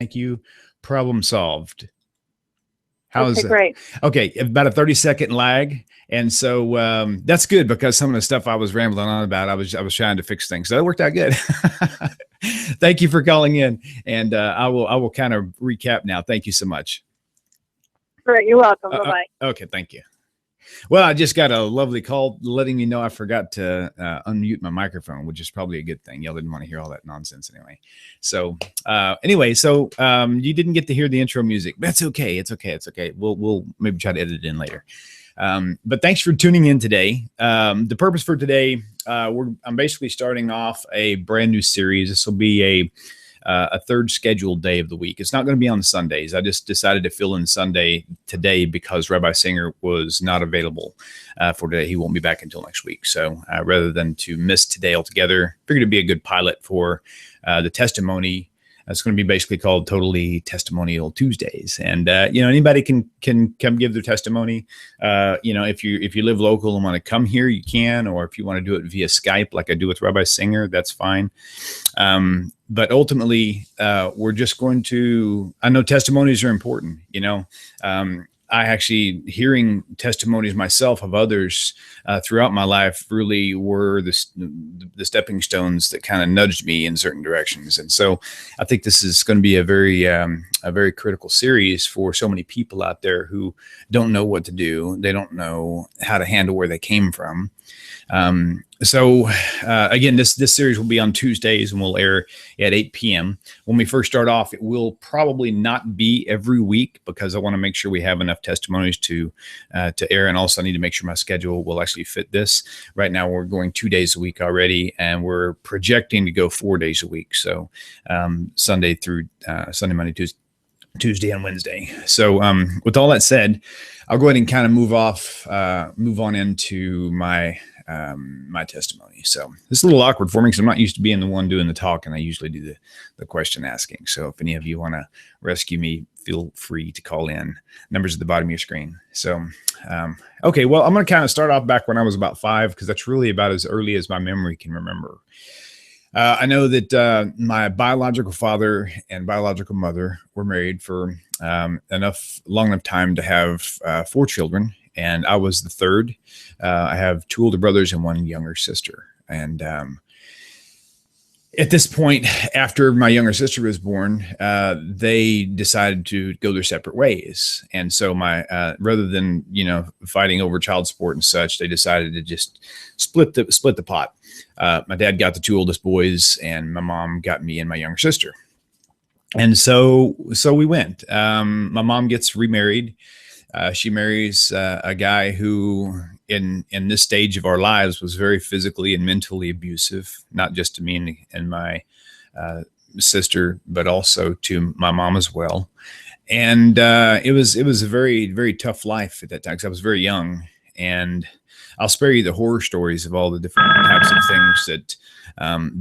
Thank you. Problem solved. How's Okay, great. Okay, about a 30-second lag. And so that's good because some of the stuff I was rambling on about, I was trying to fix things. So it worked out good. Thank you for calling in. And I will kind of recap now. Thank you so much. Great. You're welcome. Bye-bye. Okay, thank you. Well, I just got a lovely call letting me know I forgot to unmute my microphone, which is probably a good thing. Y'all didn't want to hear all that nonsense anyway. So you didn't get to hear the intro music. That's okay. It's okay. It's okay. We'll maybe try to edit it in later. But thanks for tuning in today. The purpose for today, I'm basically starting off a brand new series. This will be a third scheduled day of the week. It's not going to be on Sundays. I just decided to fill in Sunday today because Rabbi Singer was not available for today. He won't be back until next week. So rather than to miss today altogether, figured it'd be a good pilot for the testimony. It's going to be basically called Totally Testimonial Tuesdays. And, anybody can come give their testimony. If you live local and want to come here, you can, or if you want to do it via Skype, like I do with Rabbi Singer, that's fine. But ultimately, we're just going to, I know testimonies are important, I actually hearing testimonies myself of others throughout my life really were the stepping stones that kind of nudged me in certain directions. And so I think this is going to be a very critical series for so many people out there who don't know what to do. They don't know how to handle where they came from. Again, this series will be on Tuesdays and will air at 8 p.m. When we first start off, it will probably not be every week because I want to make sure we have enough testimonies to air. And also I need to make sure my schedule will actually fit this. Right now we're going 2 days a week already, and we're projecting to go 4 days a week. So, Sunday, Monday, Tuesday and Wednesday. So, with all that said, I'll go ahead and kind of move on into my testimony. So this is a little awkward for me because I'm not used to being the one doing the talk, and I usually do the question asking. So if any of you want to rescue me, feel free to call in. Numbers at the bottom of your screen. So, okay, well, I'm going to kind of start off back when I was about 5 because that's really about as early as my memory can remember. I know that my biological father and biological mother were married for long enough time to have 4 children. And I was the third. I have 2 older brothers and 1 younger sister. And at this point, after my younger sister was born, they decided to go their separate ways. And so rather than, fighting over child support and such, they decided to just split the pot. My dad got the 2 oldest boys, and my mom got me and my younger sister. And so we went. My mom gets remarried. She marries a guy who in this stage of our lives was very physically and mentally abusive, not just to me and my sister, but also to my mom as well. And it was a very, very tough life at that time because I was very young. And I'll spare you the horror stories of all the different types of things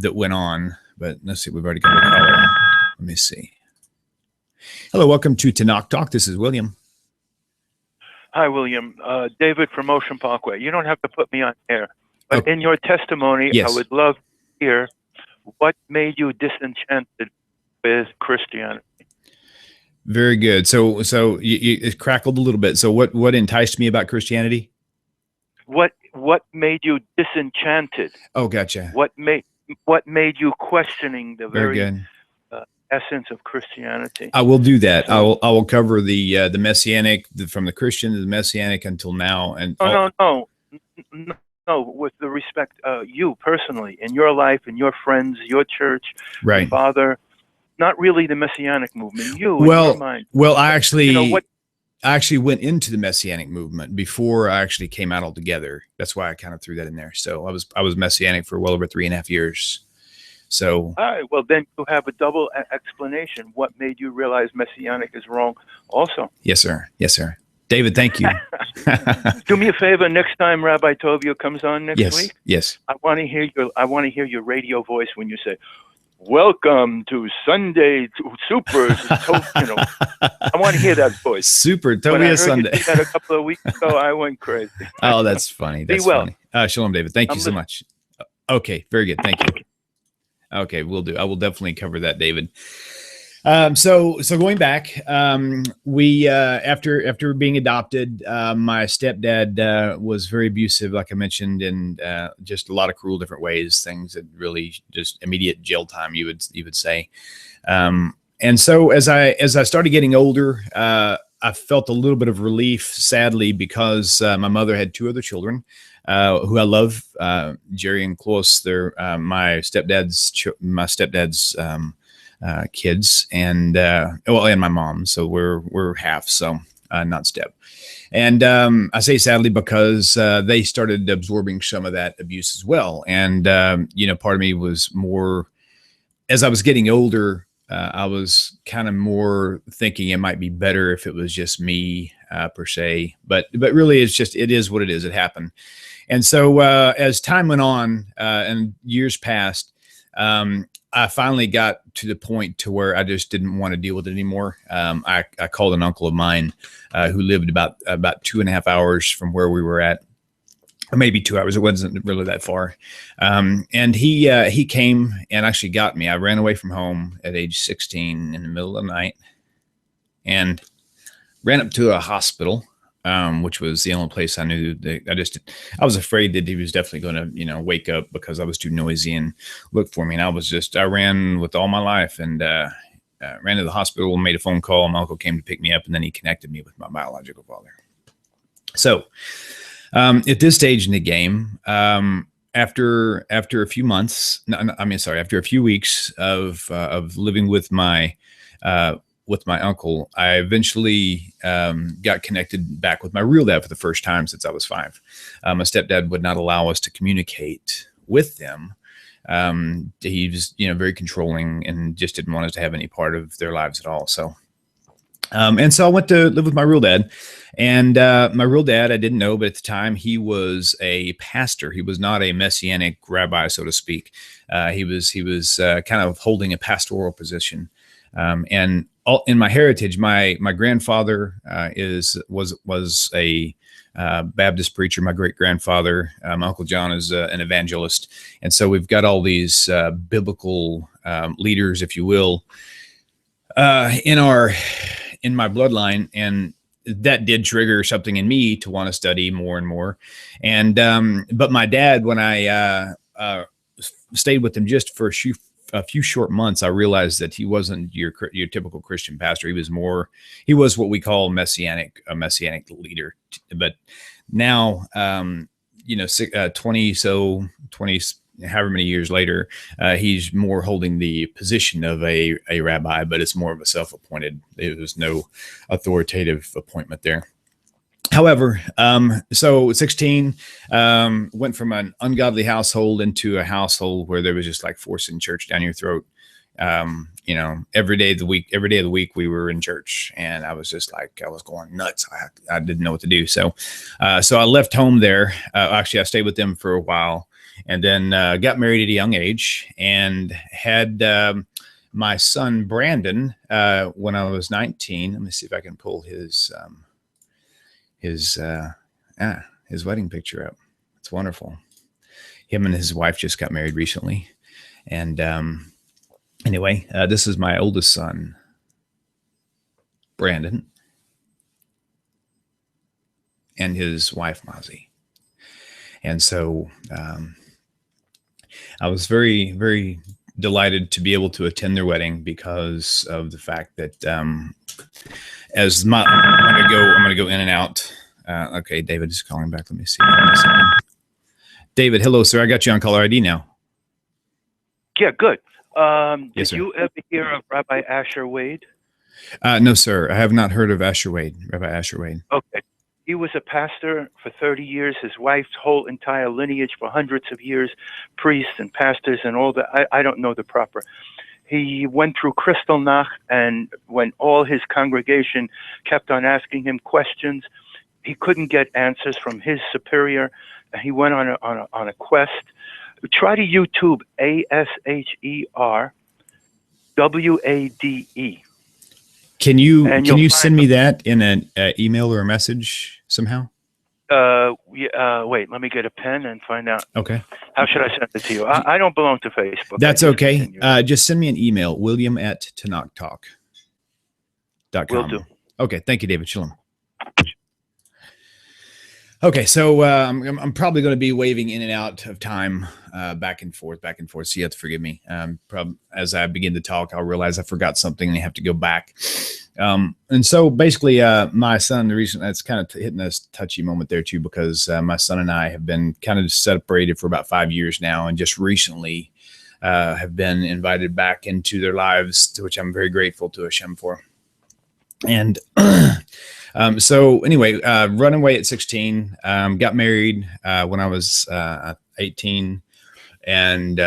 that went on. But let's see, we've already got a caller. Let me see. Hello, welcome to Tanakh Talk. This is William. Hi, William. David from Ocean Parkway. You don't have to put me on air, but in your testimony, yes. I would love to hear what made you disenchanted with Christianity. Very good. So it crackled a little bit. So what enticed me about Christianity? What made you disenchanted? Oh, gotcha. What made you questioning the very good essence of Christianity? I will do that. I will cover the messianic from the Christian to the messianic until now. And no. With the respect, you personally in your life, and your friends, your church, right? Your father, not really the messianic movement. You, in your mind. Well, I actually went into the messianic movement before I actually came out altogether. That's why I kind of threw that in there. So I was messianic for well over 3.5 years. So, all right. Well, then you have a double explanation. What made you realize messianic is wrong? Also, yes, sir. Yes, sir. David, thank you. Do me a favor. Next time Rabbi Tovia comes on next week. Yes. I want to hear your radio voice when you say, "Welcome to Sunday Super." I want to hear that voice. Super Tovia Sunday. You that a couple of weeks ago, I went crazy. Oh, that's funny. That's Be well. Funny. Shalom, David. Thank you so much. Okay, very good. Thank you. Okay, will do. I will definitely cover that, David. So going back, we after being adopted, my stepdad was very abusive, like I mentioned, and just a lot of cruel different ways. Things that really just immediate jail time, you would say. And so as I started getting older, I felt a little bit of relief, sadly, because my mother had two other children who I love, Jerry and Klaus. They're my stepdad's kids, and and my mom. So we're half, so not step. And I say sadly because they started absorbing some of that abuse as well. And part of me was more, as I was getting older, I was kind of more thinking it might be better if it was just me per se, but really it is what it is. It happened. And so as time went on and years passed, I finally got to the point to where I just didn't want to deal with it anymore. I called an uncle of mine who lived about 2.5 hours from where we were at, or maybe 2 hours. It wasn't really that far. And he came and actually got me. I ran away from home at age 16 in the middle of the night and ran up to a hospital, which was the only place I knew that I was afraid that he was definitely going to, wake up because I was too noisy and look for me. And I ran with all my life and ran to the hospital and made a phone call. My uncle came to pick me up, and then he connected me with my biological father. So at this stage in the game, after a few months, after a few weeks of living with my uncle, I eventually got connected back with my real dad for the first time since I was 5. My stepdad would not allow us to communicate with them. He was, very controlling and just didn't want us to have any part of their lives at all. So, and so I went to live with my real dad. And my real dad, I didn't know, but at the time he was a pastor. He was not a messianic rabbi, so to speak. He was kind of holding a pastoral position. And in my heritage, my grandfather was a Baptist preacher. My great grandfather, my Uncle John, is an evangelist, and so we've got all these biblical leaders, if you will, in my bloodline, and that did trigger something in me to want to study more and more. And but my dad, when I stayed with him just for a few short months, I realized that he wasn't your typical Christian pastor. He was what we call a messianic leader. But now, 20 however many years later, he's more holding the position of a rabbi, but it's more of a self-appointed. There was no authoritative appointment there. However, so at 16, went from an ungodly household into a household where there was just like forcing church down your throat. Every day of the week we were in church, and I was just like, I was going nuts. I didn't know what to do. So I left home there. Actually, I stayed with them for a while, and then got married at a young age and had my son Brandon when I was 19. Let me see if I can pull his wedding picture up. It's wonderful. Him and his wife just got married recently. And anyway, this is my oldest son, Brandon, and his wife, Mozzie. And so I was very, very delighted to be able to attend their wedding because of the fact that I'm gonna go in and out. Okay, David is calling back. Let me see. David, hello, sir. I got you on caller ID now. Yeah, good. Yes, did sir. you ever hear of Rabbi Asher Wade? No, sir. I have not heard of Rabbi Asher Wade. Okay. He was a pastor for 30 years. His wife's whole entire lineage for hundreds of years, priests and pastors and all that. I don't know the proper. He went through Kristallnacht, and when all his congregation kept on asking him questions, he couldn't get answers from his superior. He went on a quest. Try to YouTube ASHERWADE. Can you send me that in an email or a message somehow? Wait, let me get a pen and find out. Okay. How should I send it to you? I don't belong to Facebook. That's okay. Just send me an email, william@tanaktalk.com. Will do. Okay. Thank you, David. Shalom. Okay, so I'm probably going to be waving in and out of time, back and forth. So you have to forgive me. As I begin to talk, I'll realize I forgot something and I have to go back. And so basically, my son, the reason that's kind of hitting a touchy moment there too, because my son and I have been kind of separated for about 5 years now, and just recently have been invited back into their lives, to which I'm very grateful to Hashem for. And so anyway, run away at 16, got married when I was 18, and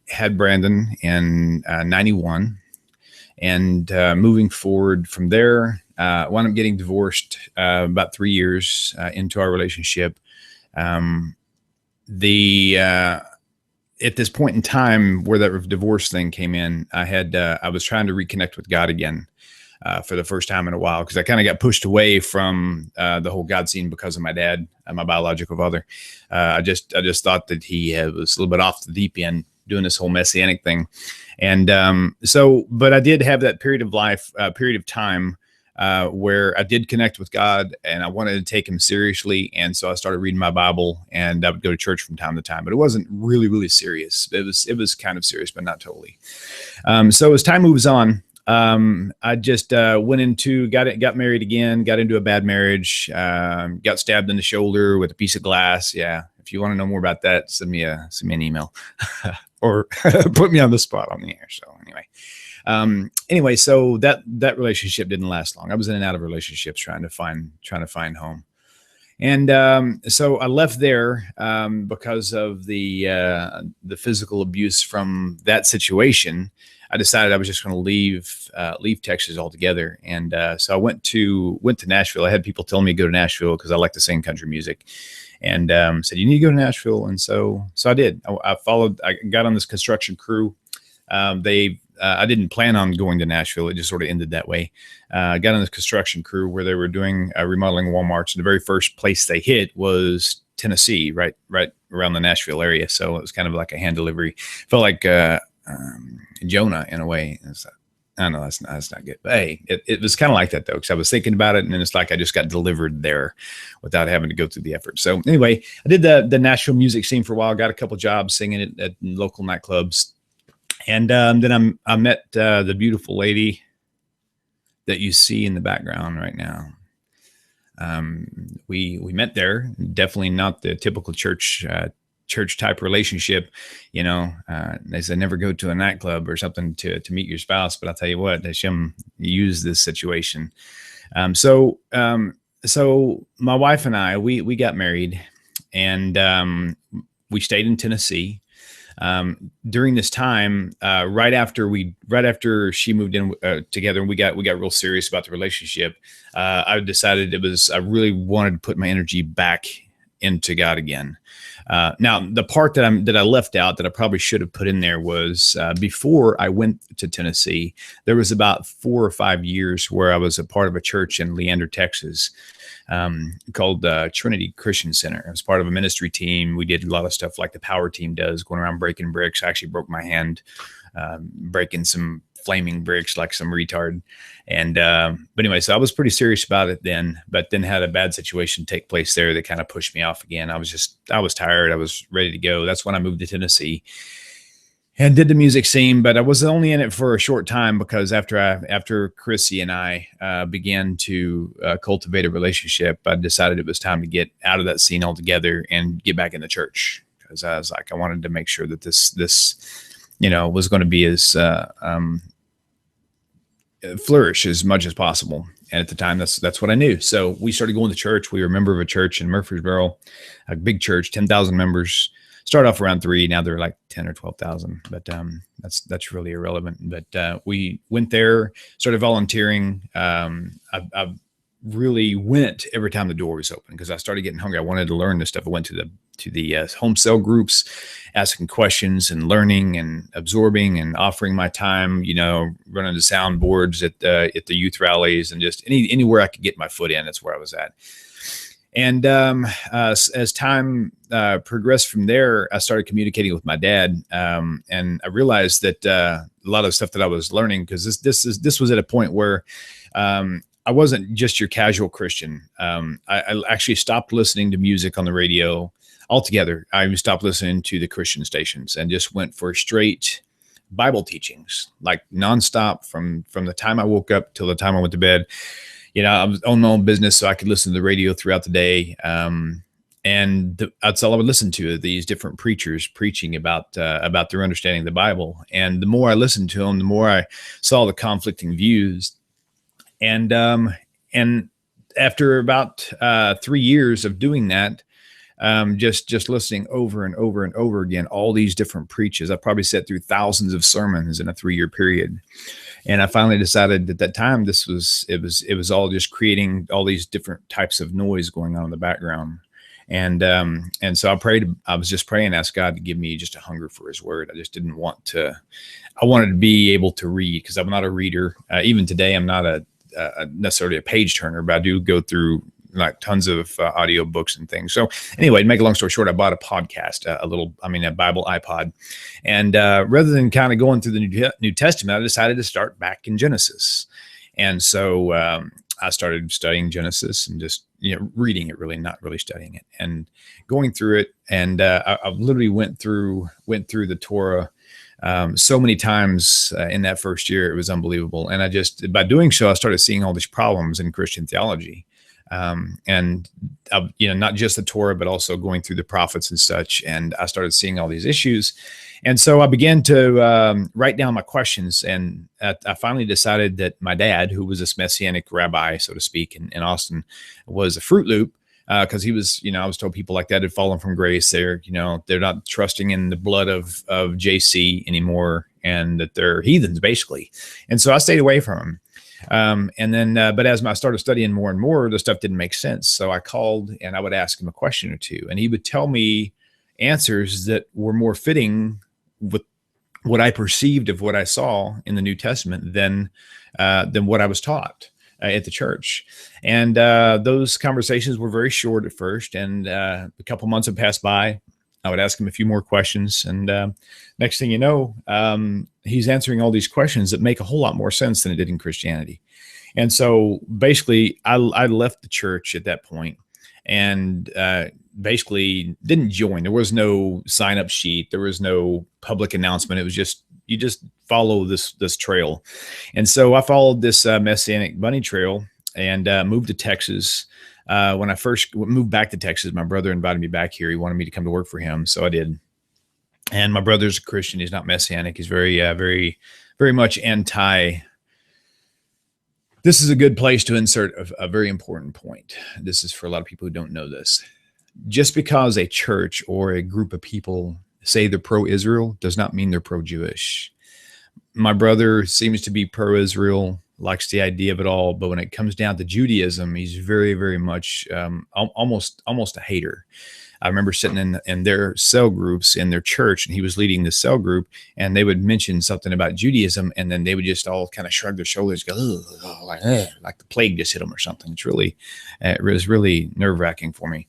had Brandon in 91. And moving forward from there, wound up getting divorced about 3 years into our relationship. At this point in time where that divorce thing came in, I was trying to reconnect with God again. For the first time in a while, because I kind of got pushed away from the whole God scene because of my dad, my biological father. I just thought that he was a little bit off the deep end doing this whole messianic thing. And but I did have that period of time where I did connect with God, and I wanted to take him seriously. And so I started reading my Bible, and I would go to church from time to time, but it wasn't really, really serious. It was kind of serious, but not totally. So as time moves on, I just got married again, got into a bad marriage, got stabbed in the shoulder with a piece of glass. Yeah. If you want to know more about that, send me an email or put me on the spot on the air. So anyway, so that relationship didn't last long. I was in and out of relationships trying to find home. And so I left there because of the physical abuse from that situation. I decided I was just going to leave Texas altogether. And so I went to Nashville. I had people tell me to go to Nashville because I like to sing country music, and said, you need to go to Nashville. And so I did. I got on this construction crew. I didn't plan on going to Nashville. It just sort of ended that way. I got on this construction crew where they were doing remodeling Walmarts. And the very first place they hit was Tennessee, right around the Nashville area. So it was kind of like a hand delivery. Felt like Jonah in a way. I know that's not good. But hey, it was kind of like that though, because I was thinking about it, and then it's like I just got delivered there without having to go through the effort. So anyway, I did the Nashville music scene for a while. Got a couple jobs singing at local nightclubs, and then I met the beautiful lady that you see in the background right now. We met there. Definitely not the typical church type relationship. They say never go to a nightclub or something to meet your spouse, but I'll tell you what, Hashem used this situation. So my wife and I, we got married, and we stayed in Tennessee. During this time, right after she moved in together, and we got real serious about the relationship, I decided I really wanted to put my energy back into God again. Now, the part that I left out that I probably should have put in there was before I went to Tennessee, there was about 4 or 5 years where I was a part of a church in Leander, Texas, called Trinity Christian Center. I was part of a ministry team. We did a lot of stuff like the power team does, going around breaking bricks. I actually broke my hand breaking some flaming bricks like some retard. And but anyway, so I was pretty serious about it then, but then had a bad situation take place there that kind of pushed me off again. I was tired. I was ready to go. That's when I moved to Tennessee and did the music scene, but I was only in it for a short time, because after Chrissy and I began to cultivate a relationship, I decided it was time to get out of that scene altogether and get back in the church, because I was like, I wanted to make sure that this was going to be as flourish as much as possible. And at the time, that's what I knew. So we started going to church. We were a member of a church in Murfreesboro, a big church, 10,000 members. Started off around 3. Now they're like 10 or 12,000. But that's really irrelevant. But we went there, started volunteering. I really went every time the door was open, because I started getting hungry. I wanted to learn this stuff. I went to the home cell groups, asking questions and learning and absorbing and offering my time, running the soundboards at the youth rallies, and just anywhere I could get my foot in. That's where I was at. And as time progressed from there, I started communicating with my dad, and I realized that a lot of the stuff that I was learning, because this was at a point where I wasn't just your casual Christian. I actually stopped listening to music on the radio altogether. I stopped listening to the Christian stations and just went for straight Bible teachings, like nonstop from the time I woke up till the time I went to bed. I was on my own business, so I could listen to the radio throughout the day. That's all I would listen to, these different preachers preaching about their understanding of the Bible. And the more I listened to them, the more I saw the conflicting views. And after about 3 years of doing that, just listening over and over and over again, all these different preaches, I probably sat through thousands of sermons in a 3-year period. And I finally decided at that time, it was all just creating all these different types of noise going on in the background. And so I was just praying, asked God to give me just a hunger for his word. I just didn't want to, I wanted to be able to read, because I'm not a reader. Even today, I'm not necessarily a page turner, but I do go through like tons of audio books and things. So anyway, to make a long story short, I bought a podcast, a Bible iPod. And rather than kind of going through the New Testament, I decided to start back in Genesis. And so I started studying Genesis and just, reading it, really, not really studying it, and going through it. And I literally went through the Torah so many times in that first year. It was unbelievable. And by doing so, I started seeing all these problems in Christian theology. And not just the Torah, but also going through the prophets and such. And I started seeing all these issues. And so I began to write down my questions. And I finally decided that my dad, who was this Messianic rabbi, so to speak, in Austin, was a Fruit Loop. Because he was, I was told people like that had fallen from grace. They're not trusting in the blood of JC anymore, and that they're heathens, basically. And so I stayed away from him. But as I started studying more and more, the stuff didn't make sense. So I called and I would ask him a question or two, and he would tell me answers that were more fitting with what I perceived of what I saw in the New Testament than what I was taught at the church. And those conversations were very short at first. And a couple months had passed by. I would ask him a few more questions. And next thing you know, he's answering all these questions that make a whole lot more sense than it did in Christianity. And so basically, I left the church at that point and basically didn't join. There was no sign-up sheet. There was no public announcement. It was just, you just follow this trail. And so I followed this Messianic bunny trail and moved to Texas. When I first moved back to Texas, my brother invited me back here. He wanted me to come to work for him, so I did. And my brother's a Christian. He's not Messianic. He's very, very, very much anti. This is a good place to insert a very important point. This is for a lot of people who don't know this. Just because a church or a group of people say they're pro-Israel does not mean they're pro-Jewish. My brother seems to be pro-Israel, likes the idea of it all, but when it comes down to Judaism, he's very, very much almost a hater. I remember sitting in their cell groups in their church, and he was leading the cell group, and they would mention something about Judaism, and then they would just all kind of shrug their shoulders, go, like the plague just hit them or something. It was really nerve-wracking for me.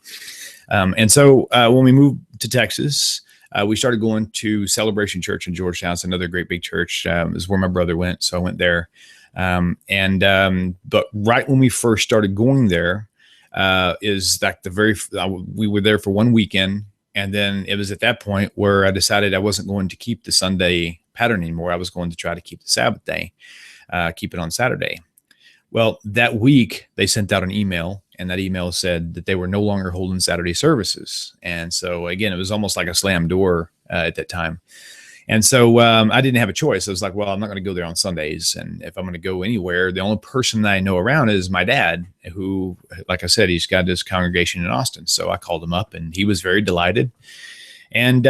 And so when we moved to Texas, we started going to Celebration Church in Georgetown. It's another great big church. Is where my brother went, so I went there. But right when we first started going there, is like we were there for one weekend. And then it was at that point where I decided I wasn't going to keep the Sunday pattern anymore. I was going to try to keep the Sabbath day, keep it on Saturday. Well, that week they sent out an email, and that email said that they were no longer holding Saturday services. And so again, it was almost like a slam door at that time. And so I didn't have a choice. I was like, well, I'm not going to go there on Sundays. And if I'm going to go anywhere, the only person that I know around is my dad, who, like I said, he's got this congregation in Austin. So I called him up, and he was very delighted. And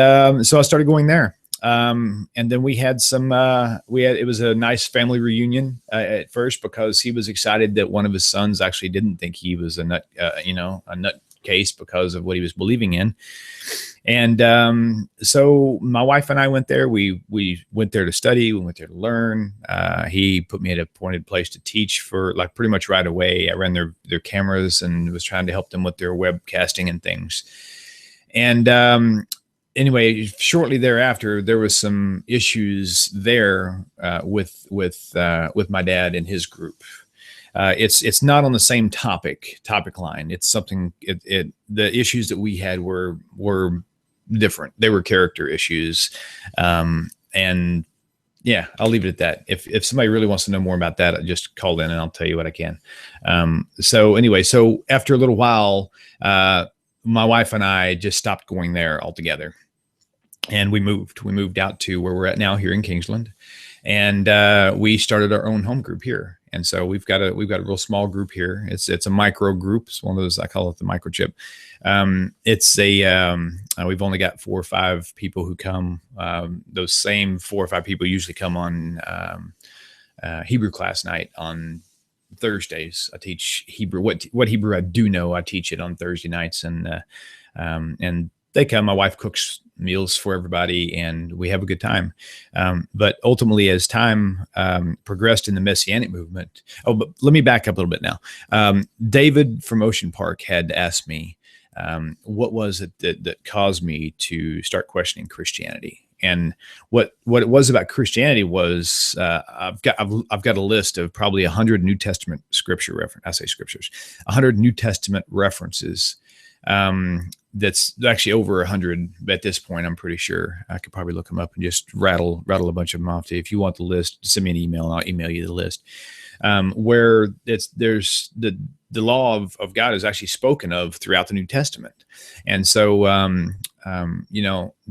so I started going there. And then we had it was a nice family reunion at first, because he was excited that one of his sons actually didn't think he was a nut case because of what he was believing in. And so my wife and I went there. We went there to study. We went there to learn. He put me at a appointed place to teach for like pretty much right away. I ran their cameras and was trying to help them with their webcasting and things. And anyway, shortly thereafter, there was some issues there with my dad and his group. It's not on the same topic line. It's something. The issues that we had were different. They were character issues, and yeah, I'll leave it at that. If somebody really wants to know more about that, just call in and I'll tell you what I can. So anyway, so after a little while, my wife and I just stopped going there altogether, and we moved out to where we're at now here in Kingsland, and we started our own home group here. And so we've got a real small group here. It's a micro group. It's one of those, I call it the microchip. We've only got 4 or 5 people who come. Those same 4 or 5 people usually come on Hebrew class night on Thursdays. I teach Hebrew. What Hebrew I do know, I teach it on Thursday nights, and they come. My wife cooks meals for everybody, and we have a good time. But ultimately, as time progressed in the Messianic movement, but let me back up a little bit now. David from Ocean Park had asked me, what was it that caused me to start questioning Christianity? And what it was about Christianity was I've got a list of probably 100 New Testament scripture reference. I say scriptures, 100 New Testament references. That's actually over 100 at this point. I'm pretty sure I could probably look them up and just rattle a bunch of them off to you. If you want the list, send me an email and I'll email you the list. Where there's the law of God is actually spoken of throughout the New Testament. And so,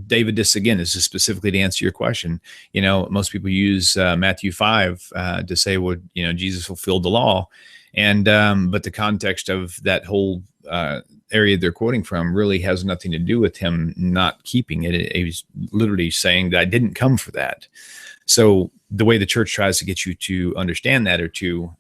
David, this again, this is specifically to answer your question. Most people use Matthew 5 to say, well, Jesus fulfilled the law. And but the context of that whole area they're quoting from really has nothing to do with him not keeping it. He's literally saying that I didn't come for that. So the way the church tries to get you to understand that or to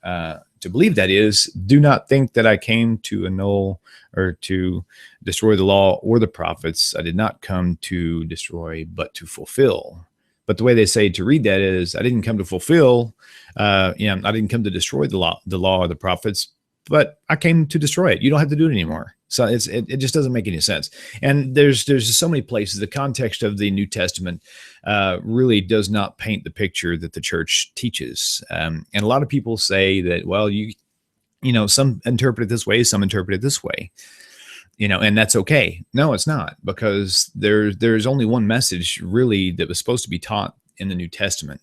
believe that is, do not think that I came to annul or to destroy the law or the prophets. I did not come to destroy, but to fulfill. But the way they say to read that is, I didn't come to fulfill. I didn't come to destroy the law or the prophets, but I came to destroy it. You don't have to do it anymore. So it just doesn't make any sense. And there's just so many places. The context of the New Testament really does not paint the picture that the church teaches. And a lot of people say that, well, some interpret it this way, some interpret it this way. And that's okay. No, it's not, because there's only one message really that was supposed to be taught in the New Testament.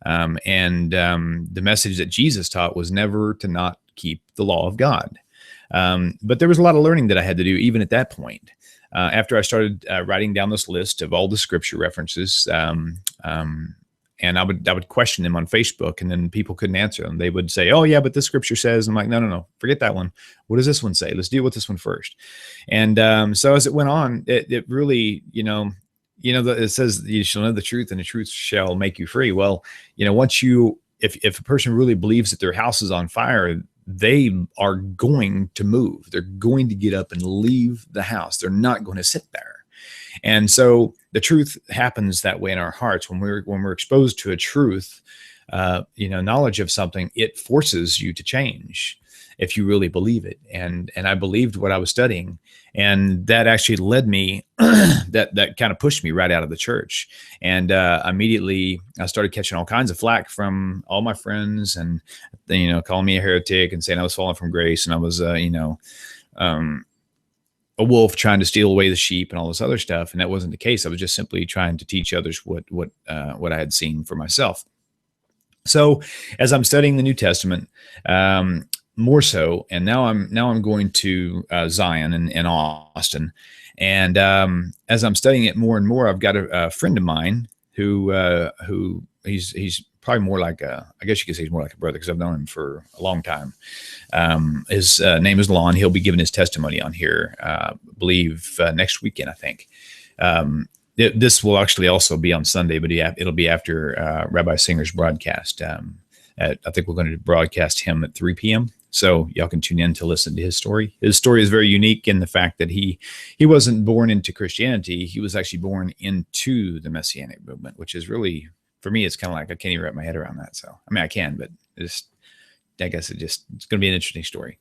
The message that Jesus taught was never to not keep the law of God. But there was a lot of learning that I had to do even at that point. After I started writing down this list of all the scripture references, and I would question them on Facebook, and then people couldn't answer them. They would say, "Oh yeah, but this scripture says." I'm like, "No, forget that one. What does this one say? Let's deal with this one first." And so as it went on, it really, it says you shall know the truth, and the truth shall make you free. Well, once if a person really believes that their house is on fire, they are going to move. They're going to get up and leave the house. They're not going to sit there. And so the truth happens that way in our hearts. When we're exposed to a truth, knowledge of something, it forces you to change if you really believe it. And I believed what I was studying, and that actually led me, that kind of pushed me right out of the church. And immediately I started catching all kinds of flack from all my friends, and calling me a heretic and saying I was falling from grace, and I was a wolf trying to steal away the sheep and all this other stuff. And that wasn't the case. I was just simply trying to teach others what I had seen for myself. So as I'm studying the New Testament, more so, and now I'm going to Zion in Austin, and as I'm studying it more and more, I've got a friend of mine who he's probably more like I guess you could say he's more like a brother, because I've known him for a long time. His name is Lon. He'll be giving his testimony on here, I believe next weekend, I think. This will actually also be on Sunday, but it'll be after Rabbi Singer's broadcast. I think we're going to broadcast him at 3 p.m. So y'all can tune in to listen to his story. His story is very unique in the fact that he wasn't born into Christianity. He was actually born into the Messianic movement, which is really, for me, it's kind of like I can't even wrap my head around that. So, I mean, I can, but I guess it's going to be an interesting story.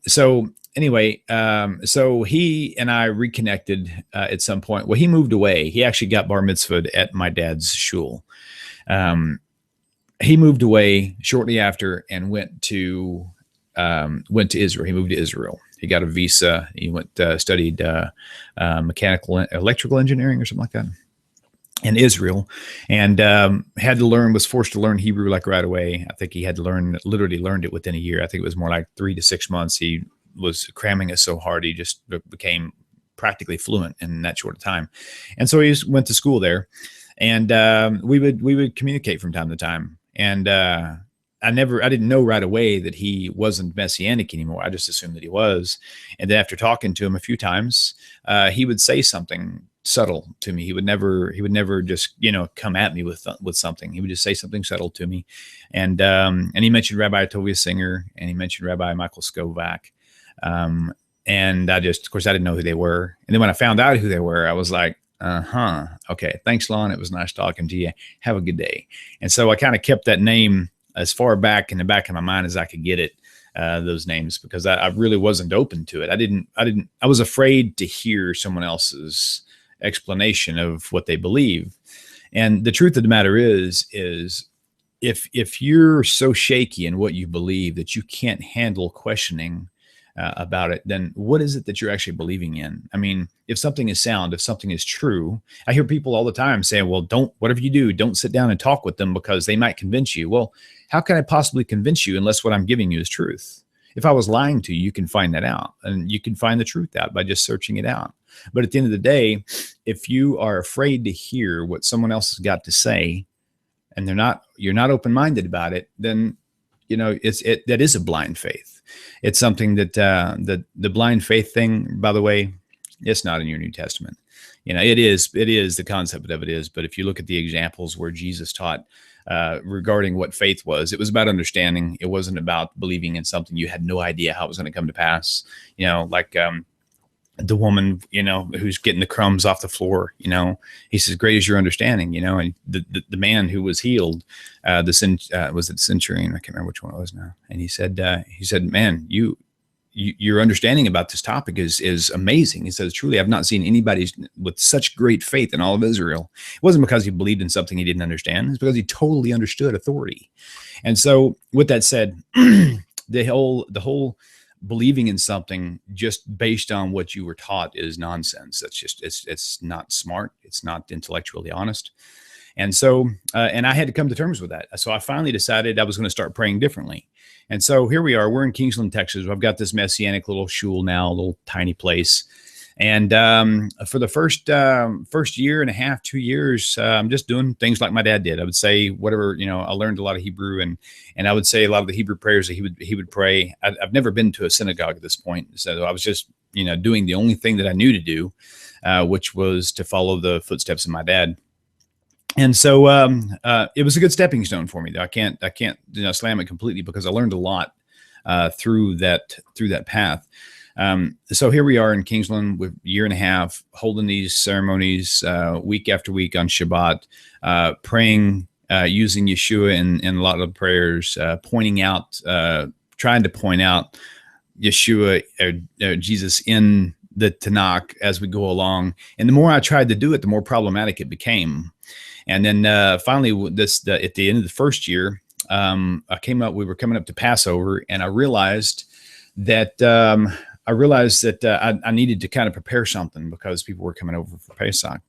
So anyway, so he and I reconnected at some point. Well, he moved away. He actually got bar mitzvahed at my dad's shul. He moved away shortly after and went to Israel. He moved to Israel. He got a visa. He went studied electrical engineering or something like that in Israel, and was forced to learn Hebrew like right away. I think he had to literally learned it within a year. I think it was more like 3 to 6 months. He was cramming it so hard, he just became practically fluent in that short time. And so he just went to school there, and we would communicate from time to time. And I didn't know right away that he wasn't Messianic anymore. I just assumed that he was. And then after talking to him a few times, he would say something subtle to me. He would never just, come at me with something. He would just say something subtle to me. And he mentioned Rabbi Tovia Singer, and he mentioned Rabbi Michael Skovak. And of course, I didn't know who they were. And then when I found out who they were, I was like, okay, thanks, Lon. It was nice talking to you. Have a good day. And so I kind of kept that name as far back in the back of my mind as I could get it, those names, because I really wasn't open to it. I was afraid to hear someone else's explanation of what they believe. And the truth of the matter is if you're so shaky in what you believe that you can't handle questioning about it, then what is it that you're actually believing in? I mean, if something is sound, if something is true, I hear people all the time saying, well, whatever you do, don't sit down and talk with them because they might convince you. Well, how can I possibly convince you unless what I'm giving you is truth? If I was lying to you, you can find that out, and you can find the truth out by just searching it out. But at the end of the day, if you are afraid to hear what someone else has got to say, and you're not open-minded about it, then that is a blind faith. It's something that the blind faith thing, by the way, it's not in your New Testament. It is the concept of it is. But if you look at the examples where Jesus taught regarding what faith was, it was about understanding. It wasn't about believing in something you had no idea how it was going to come to pass. Like the woman, who's getting the crumbs off the floor, he says, great is your understanding, and the man who was healed, was it the centurion? I can't remember which one it was now. And he said, man, your understanding about this topic is amazing. He says, truly, I've not seen anybody with such great faith in all of Israel. It wasn't because he believed in something he didn't understand. It's because he totally understood authority. And so with that said, the whole believing in something just based on what you were taught is nonsense. That's just, it's not smart. It's not intellectually honest. And so, and I had to come to terms with that. So I finally decided I was going to start praying differently. And so here we are, we're in Kingsland, Texas. I've got this Messianic little shul now, a little tiny place. And for the first year and a half, 2 years, I'm just doing things like my dad did. I would say whatever, I learned a lot of Hebrew, and I would say a lot of the Hebrew prayers that he would pray. I've never been to a synagogue at this point. So I was just, doing the only thing that I knew to do, which was to follow the footsteps of my dad. And so it was a good stepping stone for me, though. I can't slam it completely because I learned a lot through that path. So here we are in Kingsland with a year and a half, holding these ceremonies week after week on Shabbat, praying, using Yeshua in a lot of prayers, trying to point out Yeshua or Jesus in the Tanakh as we go along. And the more I tried to do it, the more problematic it became. And then finally, at the end of the first year, we were coming up to Passover, and I realized that I needed to kind of prepare something because people were coming over for Pesach.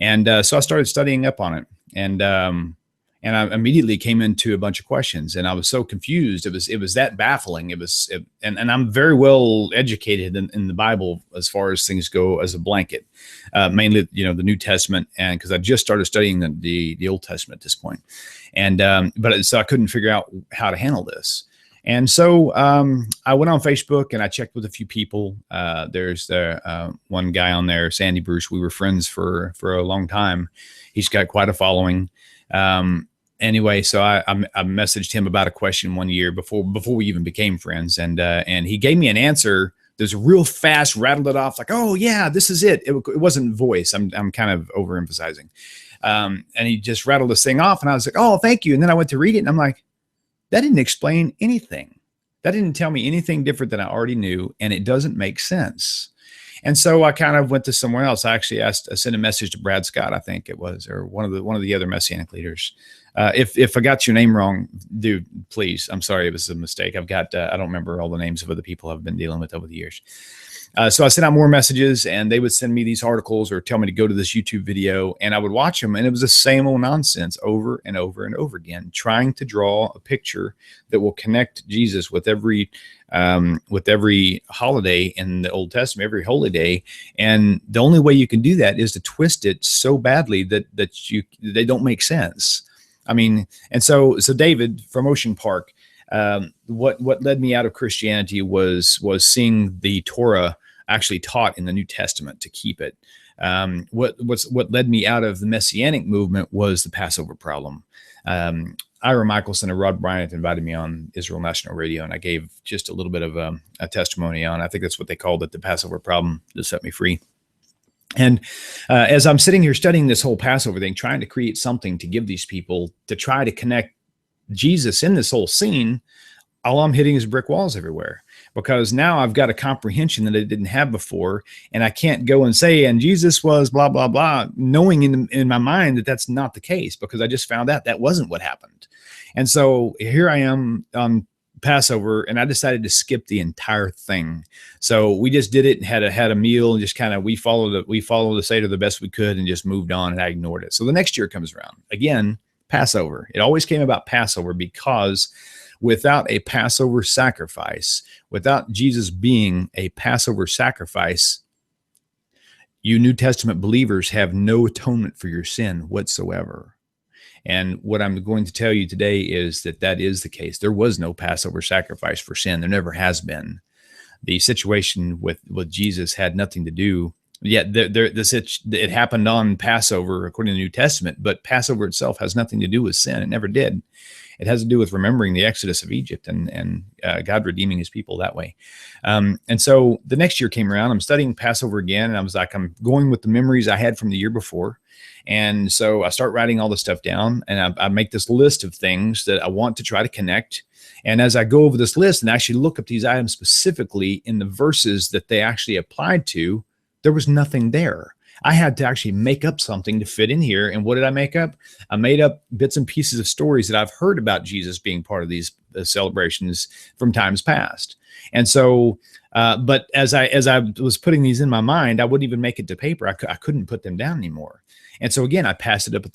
And so I started studying up on it. And I immediately came into a bunch of questions, and I was so confused. It was that baffling. And I'm very well educated in the Bible as far as things go as a blanket, mainly, the New Testament. And cause I just started studying the Old Testament at this point. And, so I couldn't figure out how to handle this. And so, I went on Facebook and I checked with a few people. There's one guy on there, Sandy Bruce. We were friends for a long time. He's got quite a following. anyway, so I messaged him about a question one year before we even became friends, and he gave me an answer. There's a real fast, rattled it off like, oh yeah, this is it. It wasn't voice. I'm kind of overemphasizing. And he just rattled this thing off, and I was like, oh, thank you. And then I went to read it, and I'm like, that didn't explain anything. That didn't tell me anything different than I already knew, and it doesn't make sense. And so I kind of went to somewhere else. I actually I sent a message to Brad Scott, I think it was, or one of the other Messianic leaders. If I got your name wrong, dude, please, I'm sorry, it was a mistake. I've got, I don't remember all the names of other people I've been dealing with over the years. So I sent out more messages, and they would send me these articles or tell me to go to this YouTube video, and I would watch them, and it was the same old nonsense over and over and over again, trying to draw a picture that will connect Jesus with every holiday in the Old Testament, every holy day. And the only way you can do that is to twist it so badly that they don't make sense. I mean, and so David from Ocean Park, what led me out of Christianity was seeing the Torah actually taught in the New Testament to keep it. What led me out of the Messianic movement was the Passover problem. Ira Michelson and Rod Bryant invited me on Israel National Radio, and I gave just a little bit of a testimony on, I think that's what they called it, the Passover problem, to set me free. And as I'm sitting here studying this whole Passover thing, trying to create something to give these people to try to connect Jesus in this whole scene, all I'm hitting is brick walls everywhere, because now I've got a comprehension that I didn't have before, and I can't go and say, and Jesus was blah, blah, blah, knowing in my mind that that's not the case, because I just found out that wasn't what happened. And so here I am on Passover, and I decided to skip the entire thing. So we just did it and had a meal, and just kind of we followed the Seder the best we could and just moved on, and I ignored it. So the next year comes around again, Passover. It always came about Passover, because without a Passover sacrifice, without Jesus being a Passover sacrifice, you New Testament believers have no atonement for your sin whatsoever. And what I'm going to tell you today is that is the case. There was no Passover sacrifice for sin. There never has been. The situation with Jesus had nothing to do. Yet it happened on Passover according to the New Testament, but Passover itself has nothing to do with sin. It never did. It has to do with remembering the Exodus of Egypt and God redeeming his people that way. And so the next year came around, I'm studying Passover again, and I was like, I'm going with the memories I had from the year before. And so I start writing all this stuff down, and I make this list of things that I want to try to connect. And as I go over this list and actually look up these items specifically in the verses that they actually applied to, there was nothing there. I had to actually make up something to fit in here. And what did I make up? I made up bits and pieces of stories that I've heard about Jesus being part of these celebrations from times past. And so, but as I was putting these in my mind, I wouldn't even make it to paper. I couldn't put them down anymore. And so again, I passed it up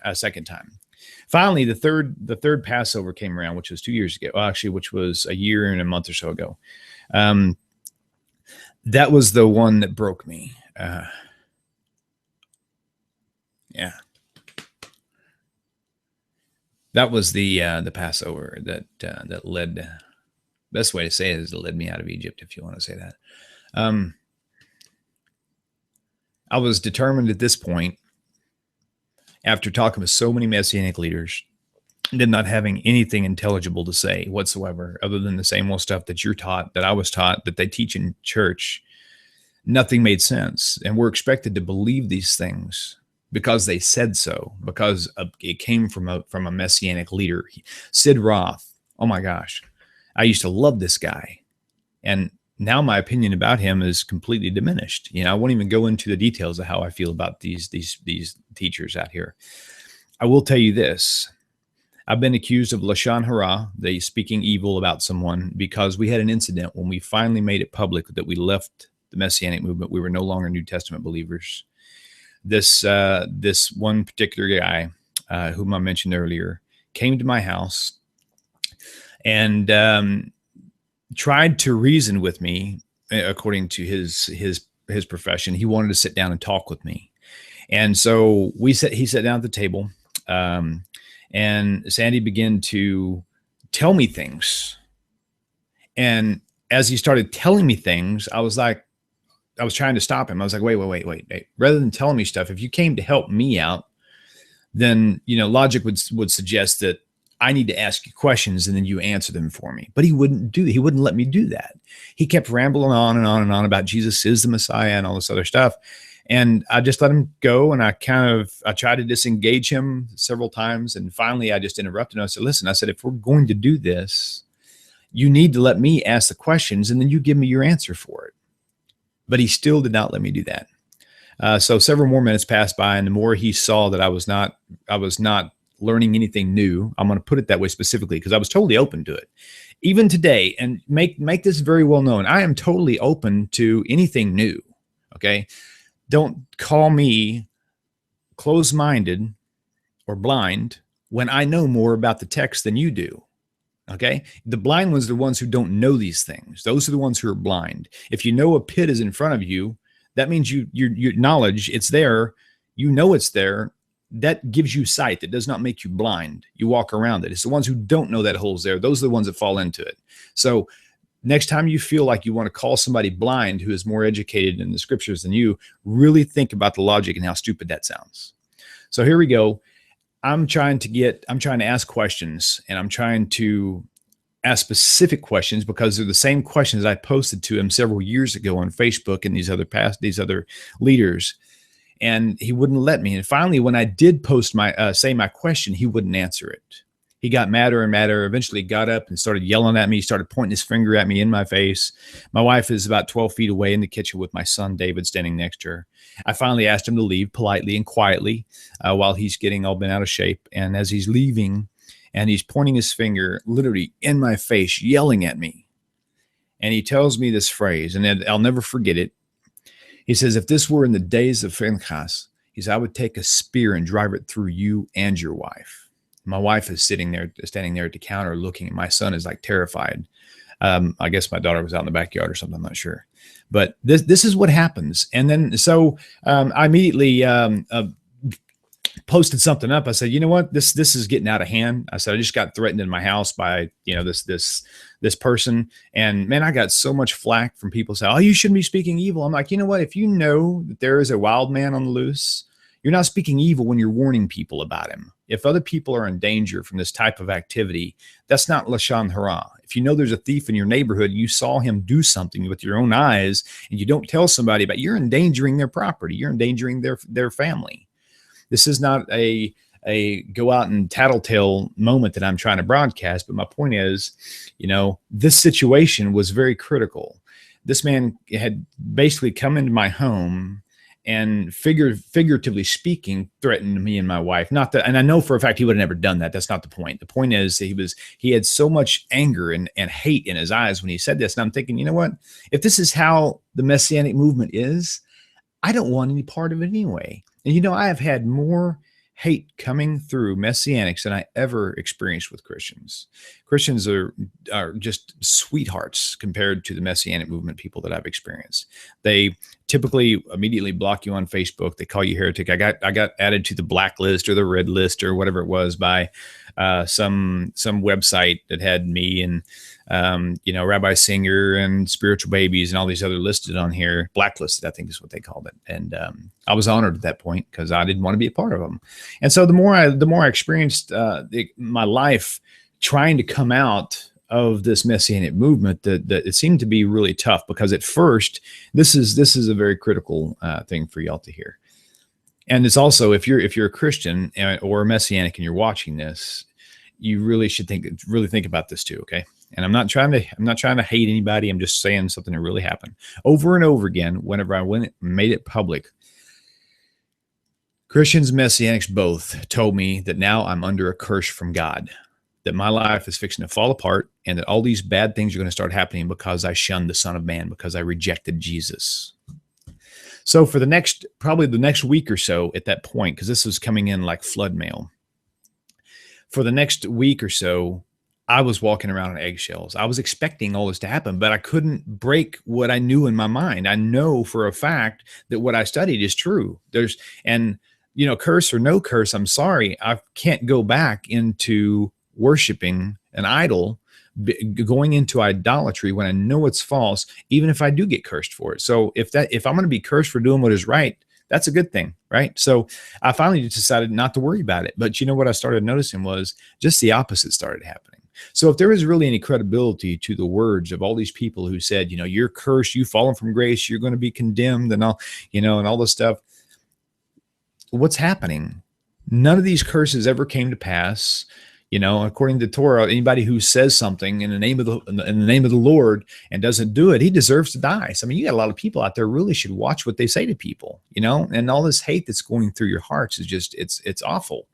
a second time. Finally, the third Passover came around, which was 2 years ago, actually, which was a year and a month or so ago. That was the one that broke me. Yeah, that was the Passover that led. Best way to say it is it led me out of Egypt, if you want to say that. I was determined at this point, after talking with so many Messianic leaders, and not having anything intelligible to say whatsoever, other than the same old stuff that you're taught, that I was taught, that they teach in church. Nothing made sense, and we're expected to believe these things because they said so, because it came from a Messianic leader. Sid Roth, oh my gosh, I used to love this guy, and now my opinion about him is completely diminished. I won't even go into the details of how I feel about these teachers out here. I will tell you this. I've been accused of Lashon Hara, the speaking evil about someone, because we had an incident when we finally made it public that we left the Messianic movement. We were no longer New Testament believers. This one particular guy, whom I mentioned earlier, came to my house and tried to reason with me according to his profession. He wanted to sit down and talk with me, and so he sat down at the table, and Sandy began to tell me things. And as he started telling me things, I was trying to stop him. I was like, wait. Rather than telling me stuff, if you came to help me out, then, logic would suggest that I need to ask you questions and then you answer them for me. But he wouldn't let me do that. He kept rambling on and on and on about Jesus is the Messiah and all this other stuff. And I just let him go. And I tried to disengage him several times. And finally I just interrupted him. I said, listen, if we're going to do this, you need to let me ask the questions and then you give me your answer for it. But he still did not let me do that. So several more minutes passed by, and the more he saw that I was not learning anything new, I'm going to put it that way specifically because I was totally open to it. Even today, and make this very well known, I am totally open to anything new. Okay. Don't call me closed-minded or blind when I know more about the text than you do. Okay. The blind ones are the ones who don't know these things. Those are the ones who are blind. If you know a pit is in front of you, that means your knowledge, it's there. You know it's there. That gives you sight. That does not make you blind. You walk around it. It's the ones who don't know that hole's there. Those are the ones that fall into it. So next time you feel like you want to call somebody blind who is more educated in the scriptures than you, really think about the logic and how stupid that sounds. So here we go. I'm trying to ask questions, and I'm trying to ask specific questions because they're the same questions I posted to him several years ago on Facebook and these other leaders. And he wouldn't let me. And finally, when I did post say my question, he wouldn't answer it. He got madder and madder, eventually got up and started yelling at me. He started pointing his finger at me in my face. My wife is about 12 feet away in the kitchen with my son, David, standing next to her. I finally asked him to leave politely and quietly while he's getting all bent out of shape. And as he's leaving and he's pointing his finger literally in my face, yelling at me. And he tells me this phrase, and I'll never forget it. He says, if this were in the days of Phinehas, he said, I would take a spear and drive it through you and your wife. My wife is standing there at the counter looking, and my son is like terrified. I guess my daughter was out in the backyard or something. I'm not sure. But this is what happens. And then so I immediately posted something up. I said, you know what? This is getting out of hand. I said, I just got threatened in my house by, this person. And man, I got so much flack from people saying, oh, you shouldn't be speaking evil. I'm like, you know what? If you know that there is a wild man on the loose, you're not speaking evil when you're warning people about him. If other people are in danger from this type of activity, that's not Lashon Hara. If you know there's a thief in your neighborhood, you saw him do something with your own eyes, and you don't tell somebody about, you're endangering their property. You're endangering their family. This is not a go out and tattletale moment that I'm trying to broadcast. But my point is, this situation was very critical. This man had basically come into my home and figuratively speaking, threatened me and my wife. Not that, and I know for a fact he would have never done that. That's not the point. The point is he had so much anger and hate in his eyes when he said this. And I'm thinking, you know what? If this is how the Messianic movement is, I don't want any part of it anyway. And I have had more hate coming through Messianics than I ever experienced with Christians. Christians are just sweethearts compared to the Messianic movement people that I've experienced. They typically immediately block you on Facebook. They call you heretic. I got added to the blacklist or the red list or whatever it was by some website that had me and Rabbi Singer and Spiritual Babies and all these other listed on here. Blacklisted, I think is what they called it. And I was honored at that point because I didn't want to be a part of them. And so the more I experienced my life trying to come out of this Messianic movement, that it seemed to be really tough because at first this is a very critical thing for y'all to hear. And it's also, if you're a Christian or a Messianic and you're watching this, you really should really think about this too. Okay. And I'm not trying to hate anybody. I'm just saying something that really happened over and over again. Whenever I made it public, Christians, Messianics both told me that now I'm under a curse from God, that my life is fixing to fall apart, and that all these bad things are going to start happening because I shunned the Son of Man, because I rejected Jesus. So for probably the next week or so at that point, because this was coming in like flood mail, for the next week or so, I was walking around on eggshells. I was expecting all this to happen, but I couldn't break what I knew in my mind. I know for a fact that what I studied is true. Curse or no curse, I'm sorry, I can't go back into worshiping an idol, going into idolatry when I know it's false, even if I do get cursed for it. So if I'm going to be cursed for doing what is right, that's a good thing, right? So I finally just decided not to worry about it. But you know what I started noticing was just the opposite started happening. So if there is really any credibility to the words of all these people who said, you know, you're cursed, you've fallen from grace, you're going to be condemned and all, you know, and all this stuff, what's happening? None of these curses ever came to pass. You know, according to Torah, anybody who says something in the name of the Lord and doesn't do it, he deserves to die. So I mean, you got a lot of people out there really should watch what they say to people, you know, and all this hate that's going through your hearts is just it's awful.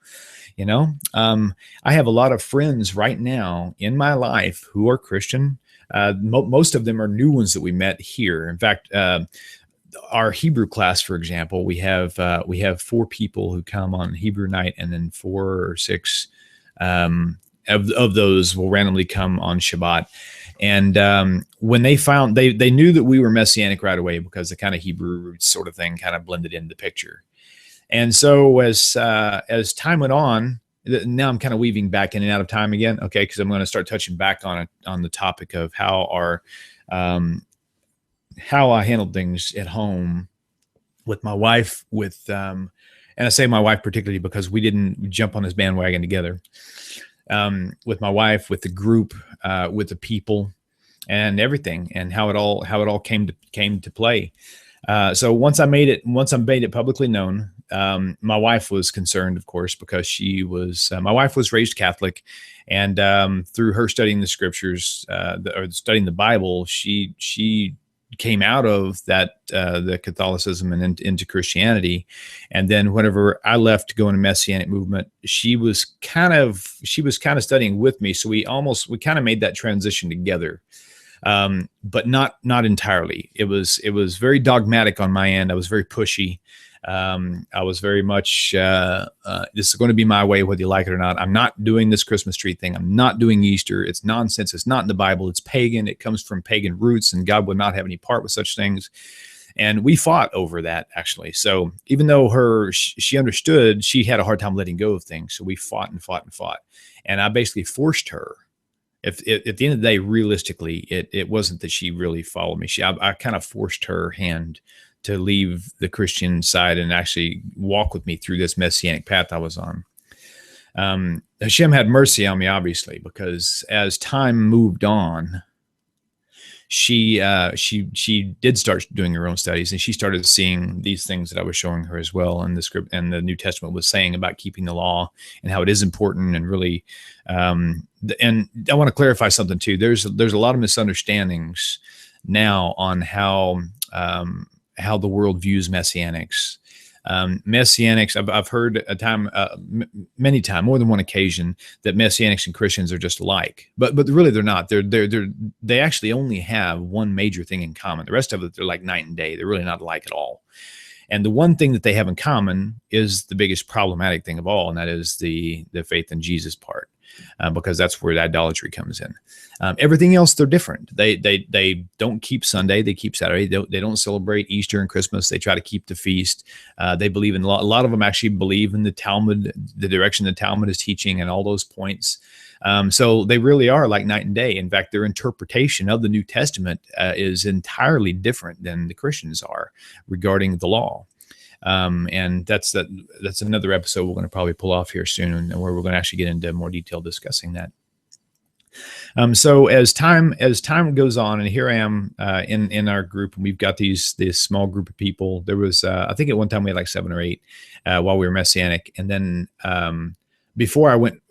You know, I have a lot of friends right now in my life who are Christian. Most of them are new ones that we met here. In fact, our Hebrew class, for example, we have 4 people who come on Hebrew night, and then 4 or 6 of those will randomly come on Shabbat. And when they found, they knew that we were Messianic right away because the kind of Hebrew roots sort of thing kind of blended into the picture. And so as time went on, now I'm kind of weaving back in and out of time again, okay, because I'm going to start touching back on the topic of how I handled things at home with my wife, and I say my wife particularly because we didn't jump on this bandwagon together, with my wife, with the group, with the people, and everything, and how it all came to play. So once I made it publicly known, my wife was concerned, of course, because my wife was raised Catholic, and through her studying the scriptures, or studying the Bible, she came out of that, the Catholicism and into Christianity. And then whenever I left to go in a Messianic movement, she was kind of studying with me. So we kind of made that transition together. But not entirely. It was very dogmatic on my end. I was very pushy. I was very much, this is going to be my way, whether you like it or not. I'm not doing this Christmas tree thing. I'm not doing Easter. It's nonsense. It's not in the Bible. It's pagan. It comes from pagan roots, and God would not have any part with such things. And we fought over that, actually. So even though she understood, she had a hard time letting go of things. So we fought and fought and fought. And I basically forced her. At the end of the day, realistically, it wasn't that she really followed me. I kind of forced her hand to leave the Christian side and actually walk with me through this Messianic path I was on. Hashem had mercy on me, obviously, because as time moved on, she did start doing her own studies, and she started seeing these things that I was showing her as well. And the script and the New Testament was saying about keeping the law and how it is important, and really, and I want to clarify something too. There's a lot of misunderstandings now on how the world views Messianics. Messianics, I've heard many times, more than one occasion, that Messianics and Christians are just alike, but really they're not. They actually only have one major thing in common. The rest of it, they're like night and day. They're really not alike at all. And the one thing that they have in common is the biggest problematic thing of all, and that is the faith in Jesus part, because that's where the idolatry comes in. Everything else, they're different. They don't keep Sunday. They keep Saturday. They don't celebrate Easter and Christmas. They try to keep the feast. They believe in a lot of them actually believe in the Talmud, the direction the Talmud is teaching, and all those points. So they really are like night and day. In fact, their interpretation of the New Testament is entirely different than the Christians are regarding the law. And that's another episode we're going to probably pull off here soon, where we're going to actually get into more detail discussing that. So as time goes on, and here I am in our group, and we've got this small group of people. There was I think at one time we had like 7 or 8 while we were Messianic, and then before I went,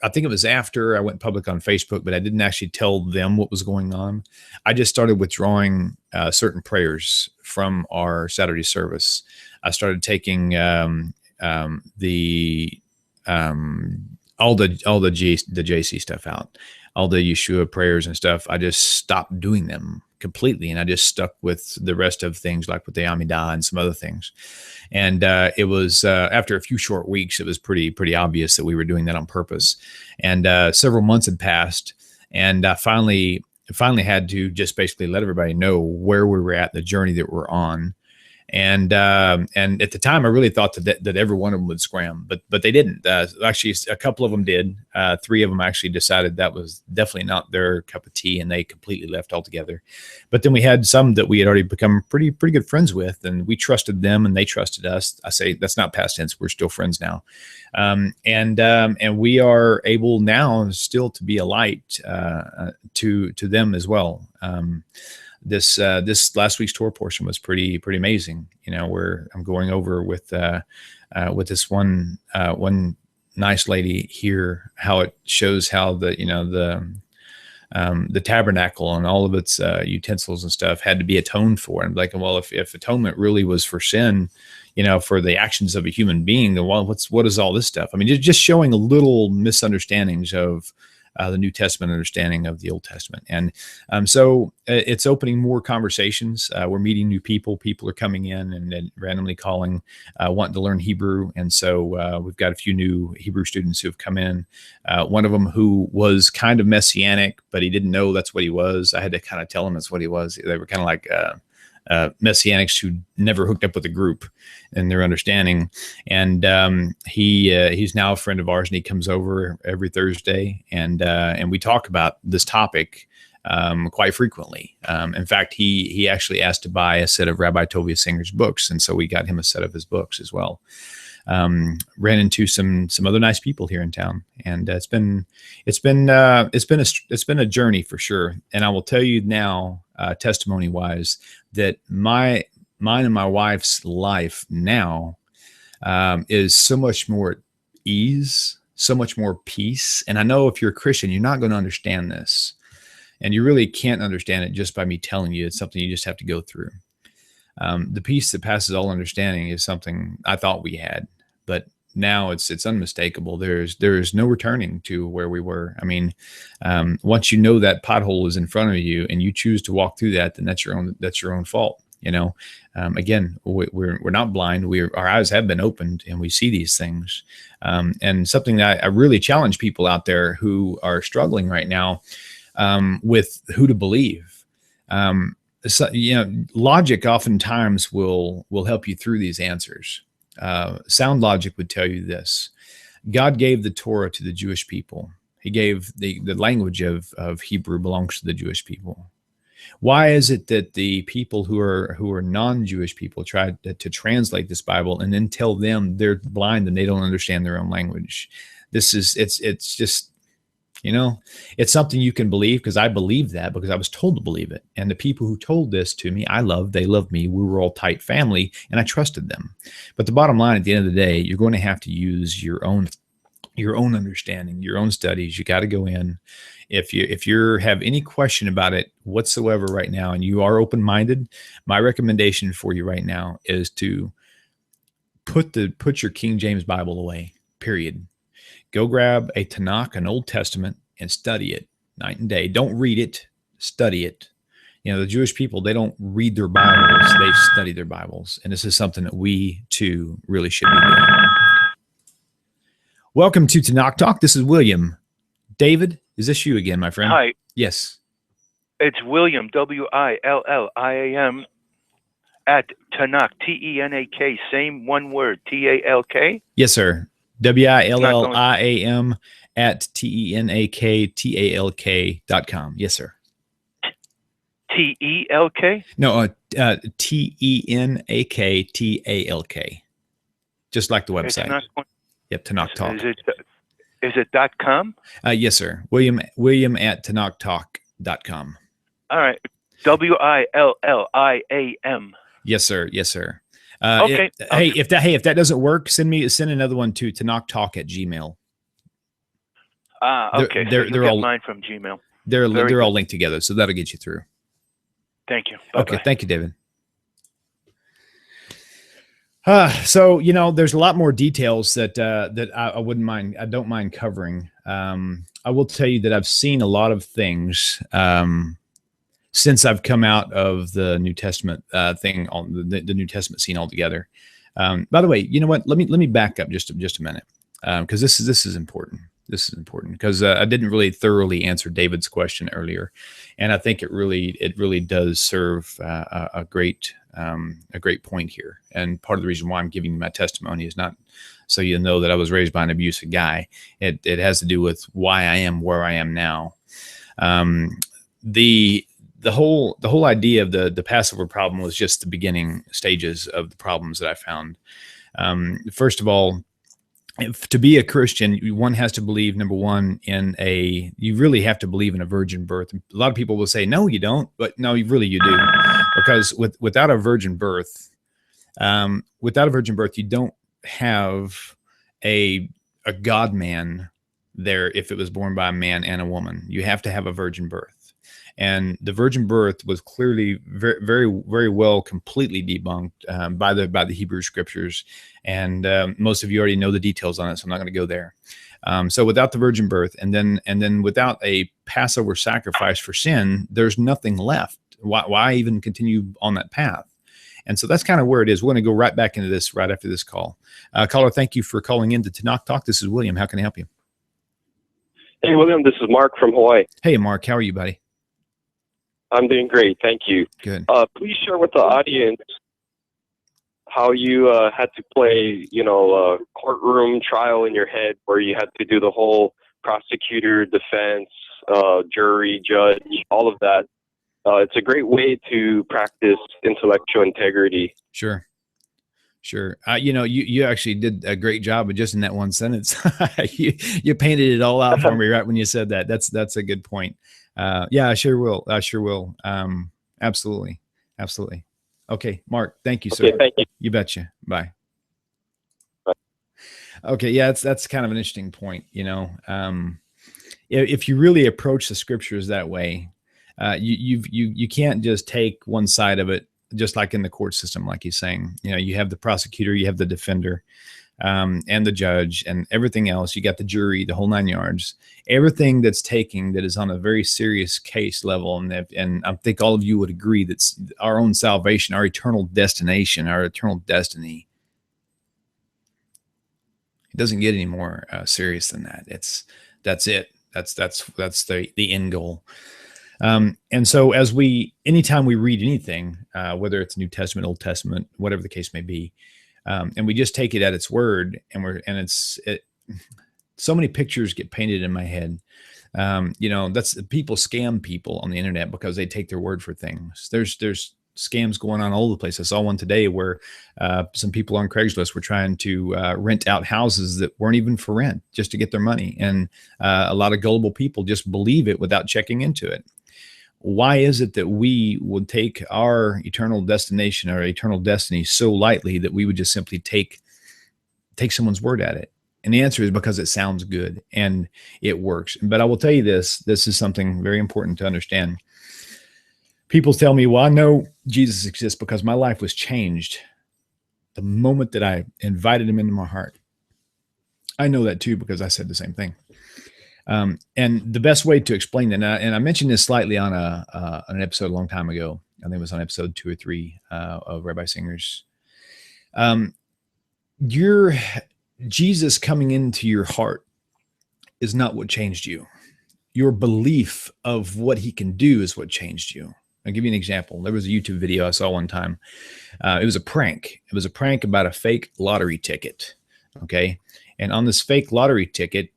I think it was after I went public on Facebook, but I didn't actually tell them what was going on. I just started withdrawing certain prayers from our Saturday service. I started taking all the JC stuff out, all the Yeshua prayers and stuff. I just stopped doing them completely, and I just stuck with the rest of things, like with the Amidah and some other things. And it was after a few short weeks, it was pretty obvious that we were doing that on purpose. And several months had passed, and I finally had to just basically let everybody know where we were at, the journey that we're on. And at the time, I really thought that every one of them would scram, but they didn't. Actually, a couple of them did. 3 of them actually decided that was definitely not their cup of tea, and they completely left altogether. But then we had some that we had already become pretty good friends with, and we trusted them, and they trusted us. I say that's not past tense; we're still friends now, and we are able now still to be a light to them as well. This last week's tour portion was pretty amazing. Where I'm going over with this one nice lady here, how it shows how the tabernacle and all of its utensils and stuff had to be atoned for. And like, well, if atonement really was for sin, for the actions of a human being, then what is all this stuff? I mean, just showing a little misunderstandings of the New Testament understanding of the Old Testament. And so it's opening more conversations. We're meeting new people. People are coming in and randomly calling, wanting to learn Hebrew. And so we've got a few new Hebrew students who have come in. One of them who was kind of messianic, but he didn't know that's what he was. I had to kind of tell him that's what he was. They were kind of like messianics who never hooked up with a group in their understanding. And he's now a friend of ours, and he comes over every Thursday, and we talk about this topic quite frequently. In fact, he actually asked to buy a set of Rabbi Tovia Singer's books, and so we got him a set of his books as well. Ran into some other nice people here in town, and it's been a journey for sure. And I will tell you now, testimony wise, that mine and my wife's life now is so much more at ease, so much more peace. And I know if you're a Christian, you're not going to understand this, and you really can't understand it just by me telling you. It's something you just have to go through. The peace that passes all understanding is something I thought we had, but now it's unmistakable. There's no returning to where we were. I mean, once you know that pothole is in front of you and you choose to walk through that, then that's your own fault. Again, we're not blind. Our eyes have been opened, and we see these things. And something that I really challenge people out there who are struggling right now with who to believe. So, logic oftentimes will help you through these answers. Sound logic would tell you this: God gave the Torah to the Jewish people. He gave the language of Hebrew belongs to the Jewish people. Why is it that the people who are non-Jewish people try to translate this Bible and then tell them they're blind and they don't understand their own language? It's just, it's something you can believe, because I believe that because I was told to believe it. And the people who told this to me, they loved me. We were all tight family, and I trusted them. But the bottom line, at the end of the day, you're going to have to use your own understanding, your own studies. You got to go in. If you have any question about it whatsoever right now, and you are open-minded, my recommendation for you right now is to put your King James Bible away, period. Go grab a Tanakh, an Old Testament, and study it night and day. Don't read it, study it. The Jewish people, they don't read their Bibles, they study their Bibles. And this is something that we too really should be doing. Welcome to Tanakh Talk. This is William. David, is this you again, my friend? Hi. Yes. It's William, WILLIAM, at Tanakh, TENAK, same one word, TALK? Yes, sir. WILLIAM at TENAKTALK.com. Yes, sir. TELK? No, TENAKTALK. Just like the website. Yep, Tanakh Talk. Is it .com? Yes, sir. William at TanakhTalk.com. All right. WILLIAM. Yes, sir. Yes, sir. Okay. If that doesn't work, send another one to TanakhTalk@gmail. Okay. They're all mine from Gmail. They're all linked together, so that'll get you through. Thank you. Bye-bye. Okay. Thank you, David. So there's a lot more details that I wouldn't mind. I don't mind covering. I will tell you that I've seen a lot of things since I've come out of the New Testament thing on the New Testament scene altogether. By the way, you know what? Let me back up just a minute, because this is important. This is important because I didn't really thoroughly answer David's question earlier, and I think it really does serve a great point here. And part of the reason why I'm giving you my testimony is not so you know that I was raised by an abusive guy. It has to do with why I am where I am now. The whole idea of the Passover problem was just the beginning stages of the problems that I found. First of all, to be a Christian, one has to believe, number one, you really have to believe in a virgin birth. A lot of people will say, no, you don't, but no, you do. Because without a virgin birth, you don't have a God man there if it was born by a man and a woman. You have to have a virgin birth. And the virgin birth was clearly very, very, very well completely debunked by the Hebrew scriptures. And most of you already know the details on it, so I'm not going to go there. So without the virgin birth, and then without a Passover sacrifice for sin, there's nothing left. Why even continue on that path? And so that's kind of where it is. We're going to go right back into this right after this call. Caller, thank you for calling in to Tanakh Talk. This is William. How can I help you? Hey, William, this is Mark from Hawaii. Hey, Mark. How are you, buddy? I'm doing great. Thank you. Good. Please share with the audience how you had to play, a courtroom trial in your head where you had to do the whole prosecutor, defense, jury, judge, all of that. It's a great way to practice intellectual integrity. Sure. You actually did a great job of just in that one sentence. you painted it all out for me right when you said that. That's a good point. Yeah, I sure will. Absolutely. Okay, Mark, thank you, sir. Okay, thank you. You betcha. Bye. Bye. Okay, yeah, that's kind of an interesting point. If you really approach the scriptures that way, you can't just take one side of it, just like in the court system, like he's saying. You have the prosecutor, you have the defender, and the judge, and everything else. You got the jury, the whole 9 yards. Everything that is on a very serious case level, and I think all of you would agree that's our own salvation, our eternal destination, our eternal destiny. It doesn't get any more serious than that. That's it. That's the end goal. And so anytime we read anything, whether it's New Testament, Old Testament, whatever the case may be, and we just take it at its word, so many pictures get painted in my head. That's people scam people on the internet because they take their word for things. There's scams going on all over the place. I saw one today where some people on Craigslist were trying to rent out houses that weren't even for rent just to get their money. And a lot of gullible people just believe it without checking into it. Why is it that we would take our eternal destination, our eternal destiny so lightly that we would just simply take someone's word at it? And the answer is because it sounds good and it works. But I will tell you this is something very important to understand. People tell me, well, I know Jesus exists because my life was changed the moment that I invited him into my heart. I know that too because I said the same thing. And the best way to explain that, and I mentioned this slightly on an episode a long time ago. I think it was on episode 2 or 3 of Rabbi Singer's. Your Jesus coming into your heart is not what changed you. Your belief of what he can do is what changed you. I'll give you an example. There was a YouTube video I saw one time. It was a prank. It was a prank about a fake lottery ticket. Okay. And on this fake lottery ticket,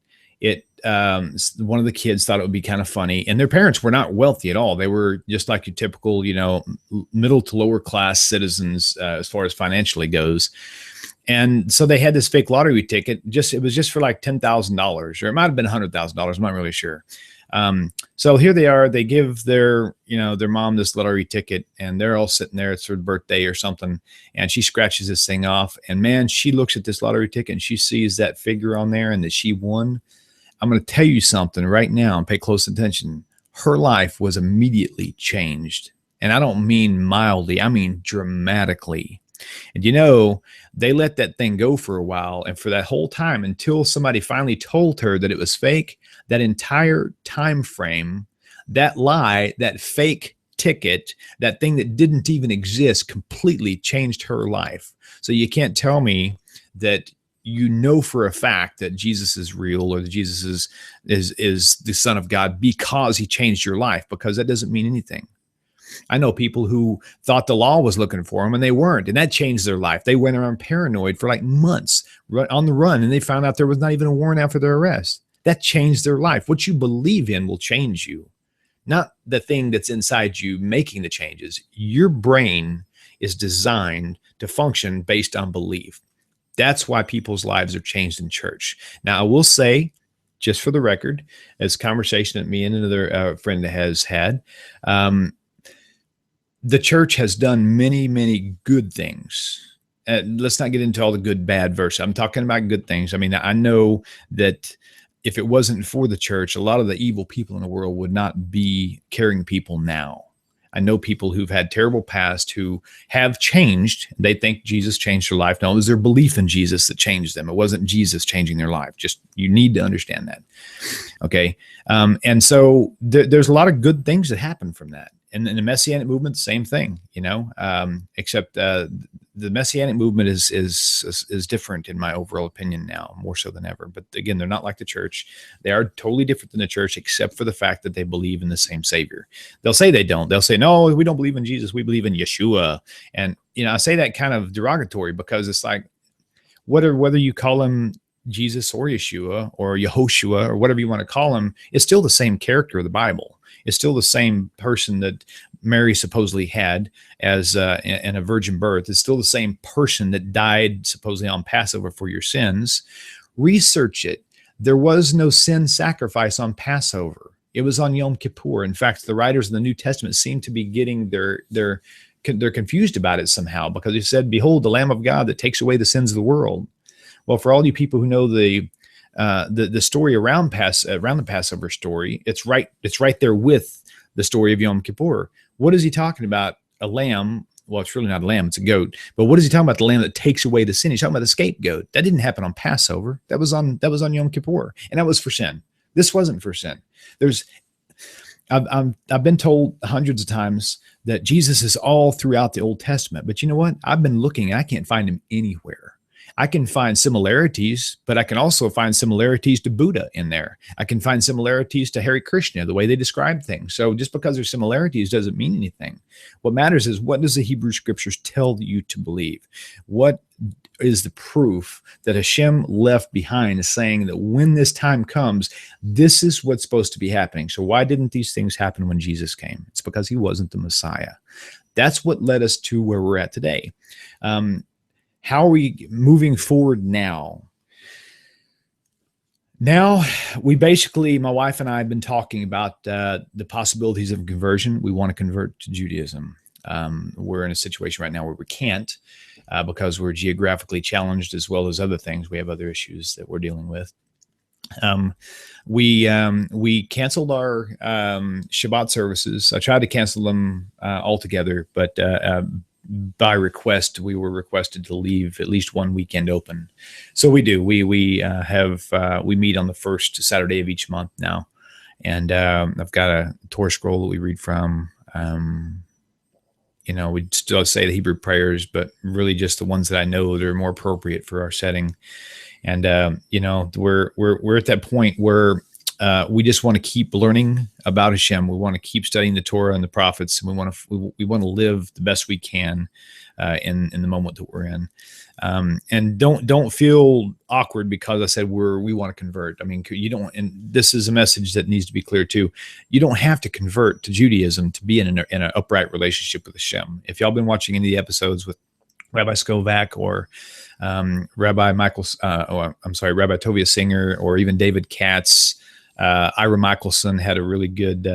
one of the kids thought it would be kind of funny, and their parents were not wealthy at all. They were just like your typical, middle to lower class citizens as far as financially goes. And so they had this fake lottery ticket. It was just for like $10,000, or it might have been $100,000. I'm not really sure. So here they are. They give their mom this lottery ticket, and they're all sitting there. It's her birthday or something, and she scratches this thing off. And man, she looks at this lottery ticket and she sees that figure on there and that she won. I'm going to tell you something right now, and pay close attention. Her life was immediately changed. And I don't mean mildly, I mean dramatically. And they let that thing go for a while. And for that whole time, until somebody finally told her that it was fake, that entire time frame, that lie, that fake ticket, that thing that didn't even exist, completely changed her life. So you can't tell me that you know for a fact that Jesus is real, or that Jesus is the Son of God because he changed your life, because that doesn't mean anything. I know people who thought the law was looking for them and they weren't, and that changed their life. They went around paranoid for like months on the run, and they found out there was not even a warrant out for their arrest. That changed their life. What you believe in will change you, not the thing that's inside you making the changes. Your brain is designed to function based on belief. That's why people's lives are changed in church. Now, I will say, just for the record, as conversation that me and another friend has had, the church has done many, many good things. Let's not get into all the good, bad verses. I'm talking about good things. I mean, I know that if it wasn't for the church, a lot of the evil people in the world would not be caring people now. I know people who've had terrible past who have changed. They think Jesus changed their life. No, it was their belief in Jesus that changed them. It wasn't Jesus changing their life. Just, you need to understand that. Okay. And so there's a lot of good things that happen from that. And in the Messianic movement, same thing, except the Messianic movement is different in my overall opinion now, more so than ever. But again, they're not like the church. They are totally different than the church, except for the fact that they believe in the same Savior. They'll say they don't. They'll say, no, we don't believe in Jesus. We believe in Yeshua. And, I say that kind of derogatory because it's like, whether you call him Jesus or Yeshua or Yehoshua or whatever you want to call him, it's still the same character of the Bible. It's still the same person that Mary supposedly had as in a virgin birth. It's still the same person that died supposedly on Passover for your sins. Research it. There was no sin sacrifice on Passover. It was on Yom Kippur. In fact, the writers of the New Testament seem to be getting they're confused about it somehow, because it said, "Behold, the Lamb of God that takes away the sins of the world." Well, for all you people who know the story around the Passover story, it's right there with the story of Yom Kippur. What is he talking about? A lamb? Well, it's really not a lamb; it's a goat. But what is he talking about? The lamb that takes away the sin. He's talking about the scapegoat. That didn't happen on Passover. That was on Yom Kippur, and that was for sin. This wasn't for sin. I've been told hundreds of times that Jesus is all throughout the Old Testament, but you know what? I've been looking, and I can't find him anywhere. I can find similarities, but I can also find similarities to Buddha in there. I can find similarities to Hare Krishna, the way they describe things. So just because there's similarities doesn't mean anything. What matters is, what does the Hebrew Scriptures tell you to believe? What is the proof that Hashem left behind, saying that when this time comes, this is what's supposed to be happening? So why didn't these things happen when Jesus came? It's because he wasn't the Messiah. That's what led us to where we're at today. How are we moving forward now? Now, we basically, my wife and I have been talking about the possibilities of conversion. We want to convert to Judaism. We're in a situation right now where we can't because we're geographically challenged, as well as other things. We have other issues that we're dealing with. We canceled our Shabbat services. I tried to cancel them altogether, but by request, we were requested to leave at least one weekend open. So we do. We meet on the first Saturday of each month now, and I've got a Torah scroll that we read from. We still say the Hebrew prayers, but really just the ones that I know that are more appropriate for our setting. And we're at that point where we just want to keep learning about Hashem. We want to keep studying the Torah and the prophets, and we want to live the best we can in the moment that we're in. And don't feel awkward because I said we want to convert. I mean, you don't. And this is a message that needs to be clear too. You don't have to convert to Judaism to be in an upright relationship with Hashem. If y'all been watching any of the episodes with Rabbi Skovak or Rabbi Tovia Singer, or even David Katz, Ira Michelson had a really good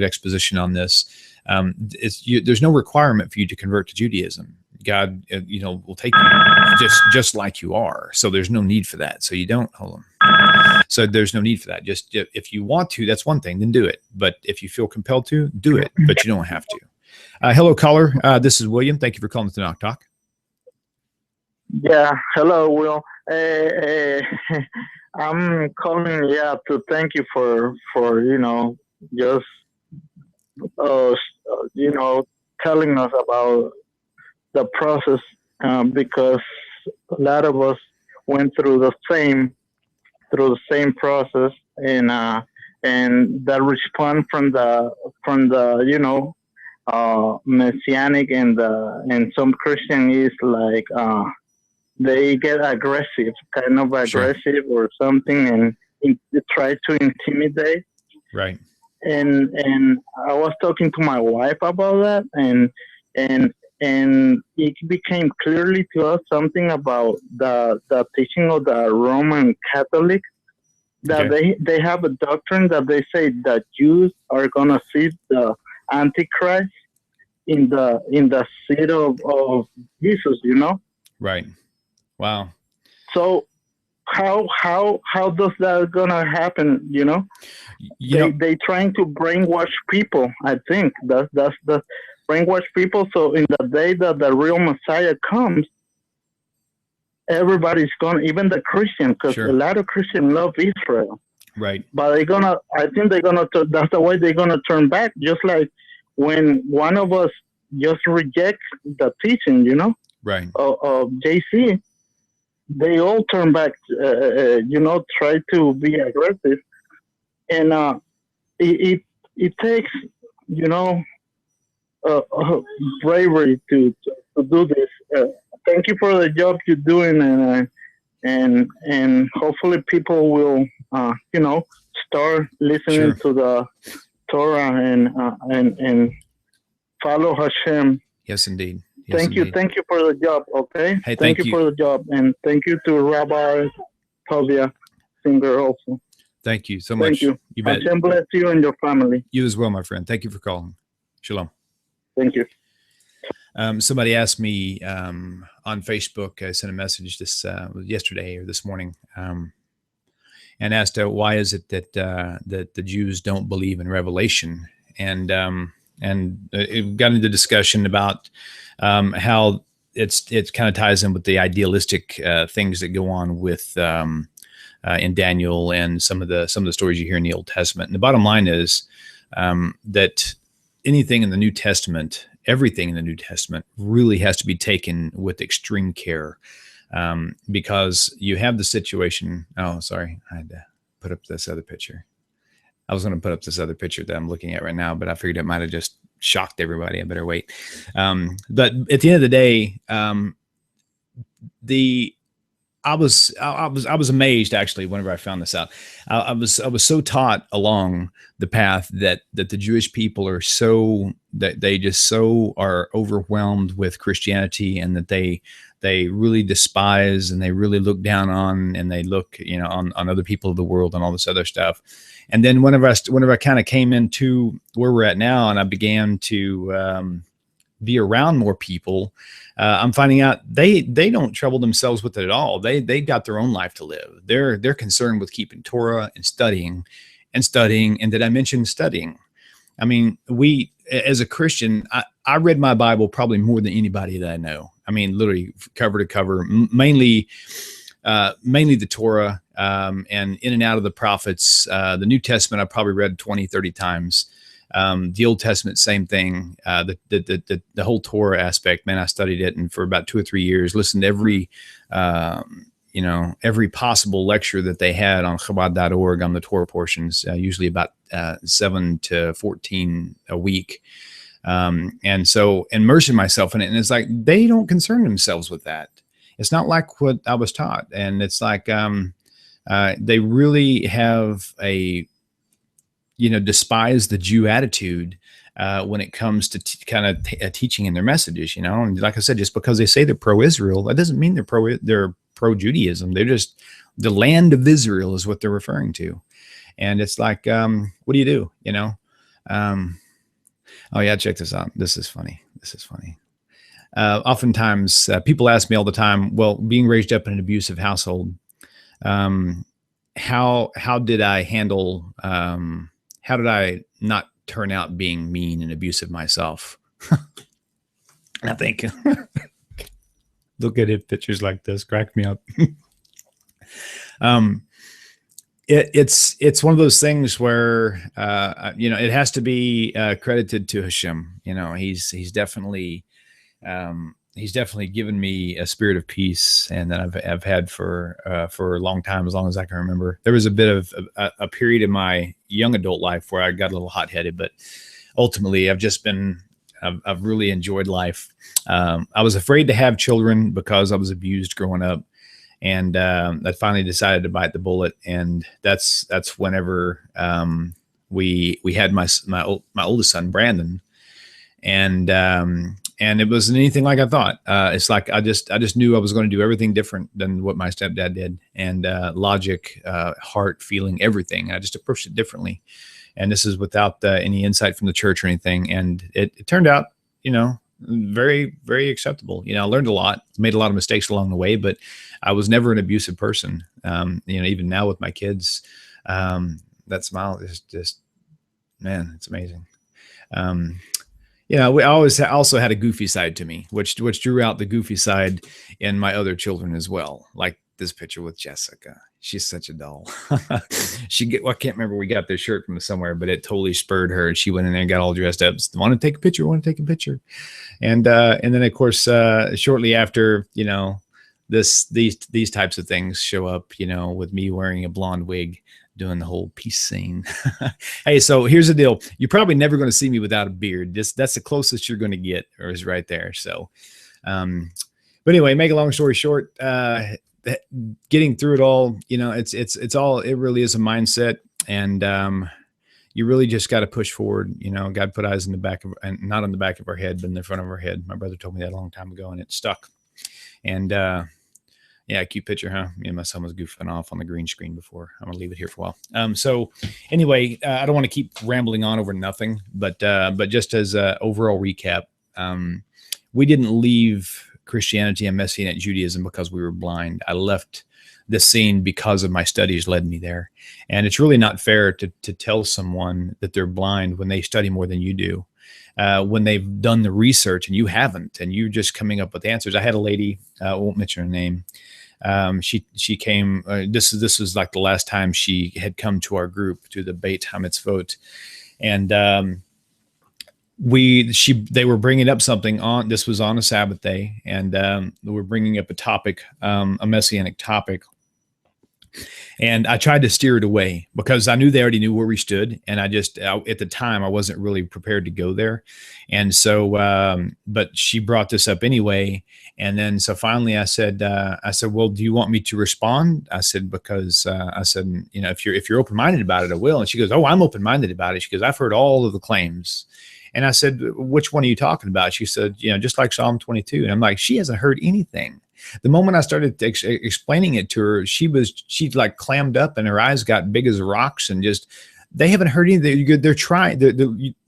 exposition on this. There's no requirement for you to convert to Judaism. God, will take you just like you are. So there's no need for that. So you don't hold on. So there's no need for that. Just if you want to, that's one thing, then do it. But if you feel compelled to, do it. But you don't have to. Hello, caller. This is William. Thank you for calling to Knock Talk. Yeah. Hello, Will. I'm calling, to thank you for just telling us about the process, because a lot of us, went through the same process, and the response from the messianic and some Christian is like they get aggressive, kind of aggressive or something, and they try to intimidate. Right. And I was talking to my wife about that, and it became clearly to us something about the teaching of the Roman Catholic, that they have a doctrine that they say that Jews are gonna see the Antichrist in the seat of Jesus, Right. Wow. So how does that gonna happen? They trying to brainwash people. I think that's the brainwash people. So in the day that the real Messiah comes, everybody's gonna, even the Christian, because a lot of Christians love Israel. Right. But I think they're gonna. That's the way they're gonna turn back. Just like when one of us just rejects the teaching, right, of JC, they all turn back. Try to be aggressive, and it takes bravery to do this. Thank you for the job you're doing, and hopefully people will start listening to the Torah and follow Hashem. Yes, indeed. Yes, thank you for the job. Okay. Hey, thank you for the job, and thank you to Rabbi Tovia Singer also. Thank you so much. Thank you. You bet. Hashem bless you and your family. You as well, my friend. Thank you for calling. Shalom. Thank you. Somebody asked me on Facebook. I sent a message yesterday or this morning, and asked why is it that the Jews don't believe in Revelation, and it got into discussion about how it kind of ties in with the idealistic things that go on with in Daniel and some of the stories you hear in the Old Testament. And the bottom line is that anything in the New Testament, everything in the New Testament, really has to be taken with extreme care, because you have the situation. Oh, sorry, I had to put up this other picture. I was going to put up this other picture that I'm looking at right now, but I figured it might have just shocked everybody. I better wait. But at the end of the day, I was amazed, actually, whenever I found this out. I was so taught along the path that the Jewish people are so, that they just so are overwhelmed with Christianity, and that they really despise and they really look down on, and they look on other people of the world and all this other stuff. And then whenever I kind of came into where we're at now, and I began to be around more people, I'm finding out they don't trouble themselves with it at all. They got their own life to live. They're concerned with keeping Torah and studying. And did I mention studying? I mean, as a Christian, I read my Bible probably more than anybody that I know. I mean, literally cover to cover, mainly the Torah, and in and out of the prophets. The New Testament I probably read 20, 30 times. The Old Testament, same thing. The whole Torah aspect, man, I studied it, and for about 2 or 3 years, listened to every possible lecture that they had on Chabad.org on the Torah portions, usually about 7 to 14 a week. And so immersing myself in it, and it's like they don't concern themselves with that. It's not like what I was taught, and it's like they really have a despise the Jew attitude when it comes to teaching in their messages, And like I said, just because they say they're pro-Israel, that doesn't mean they're pro-Judaism. They're just the land of Israel is what they're referring to. And it's like, what do you do? Oh yeah, check this out. This is funny. Oftentimes people ask me all the time, well, being raised up in an abusive household, how did I handle, how did I not turn out being mean and abusive myself? And I think, look at it, pictures like this crack me up. It's one of those things where, it has to be credited to Hashem. He's definitely he's definitely given me a spirit of peace, and that I've had for a long time, as long as I can remember. There was a bit of a period in my young adult life where I got a little hot-headed, but ultimately I've really enjoyed life. I was afraid to have children because I was abused growing up, and I finally decided to bite the bullet. And that's whenever we had my oldest son, Brandon, and it wasn't anything like I thought. It's like I just knew I was going to do everything different than what my stepdad did, and logic, heart, feeling, everything. I just approached it differently. And this is without any insight from the church or anything. And it turned out, very, very acceptable. I learned a lot, made a lot of mistakes along the way, but I was never an abusive person. Even now with my kids, that smile is just, man, it's amazing. We always also had a goofy side to me, which drew out the goofy side in my other children as well. Like this picture with Jessica. She's such a doll. I can't remember. We got this shirt from somewhere, but it totally spurred her. She went in there and got all dressed up. Want to take a picture? Want to take a picture? And then of course, shortly after, these types of things show up, with me wearing a blonde wig, doing the whole peace scene. Hey, so here's the deal. You're probably never going to see me without a beard. That's the closest you're going to get, or is right there. So, but anyway, make a long story short, getting through it all, it really is a mindset, and you really just got to push forward. God put eyes in the back of, and not on the back of our head, but in the front of our head. My brother told me that a long time ago, and it stuck. And yeah, cute picture, huh? Me and my son was goofing off on the green screen before. I'm gonna leave it here for a while. So anyway, I don't want to keep rambling on over nothing, but just as a overall recap, we didn't leave Christianity and Messianic Judaism because we were blind. I left the scene because of my studies led me there. And it's really not fair to tell someone that they're blind when they study more than you do. When they've done the research and you haven't, and you're just coming up with answers. I had a lady, I won't mention her name. She came, this was like the last time she had come to our group, to the Beit HaMitzvot. And, they were bringing up something this was on a Sabbath day, and they were bringing up a topic, a messianic topic. And I tried to steer it away because I knew they already knew where we stood. And at the time, I wasn't really prepared to go there. And so, but she brought this up anyway. And then, so finally I said, well, do you want me to respond? I said, because if you're open-minded about it, I will. And she goes, oh, I'm open-minded about it. She goes, I've heard all of the claims. And I said, which one are you talking about? She said, just like Psalm 22. And I'm like, she hasn't heard anything. The moment I started explaining it to her, she like clammed up and her eyes got big as rocks, and just, they haven't heard anything. They're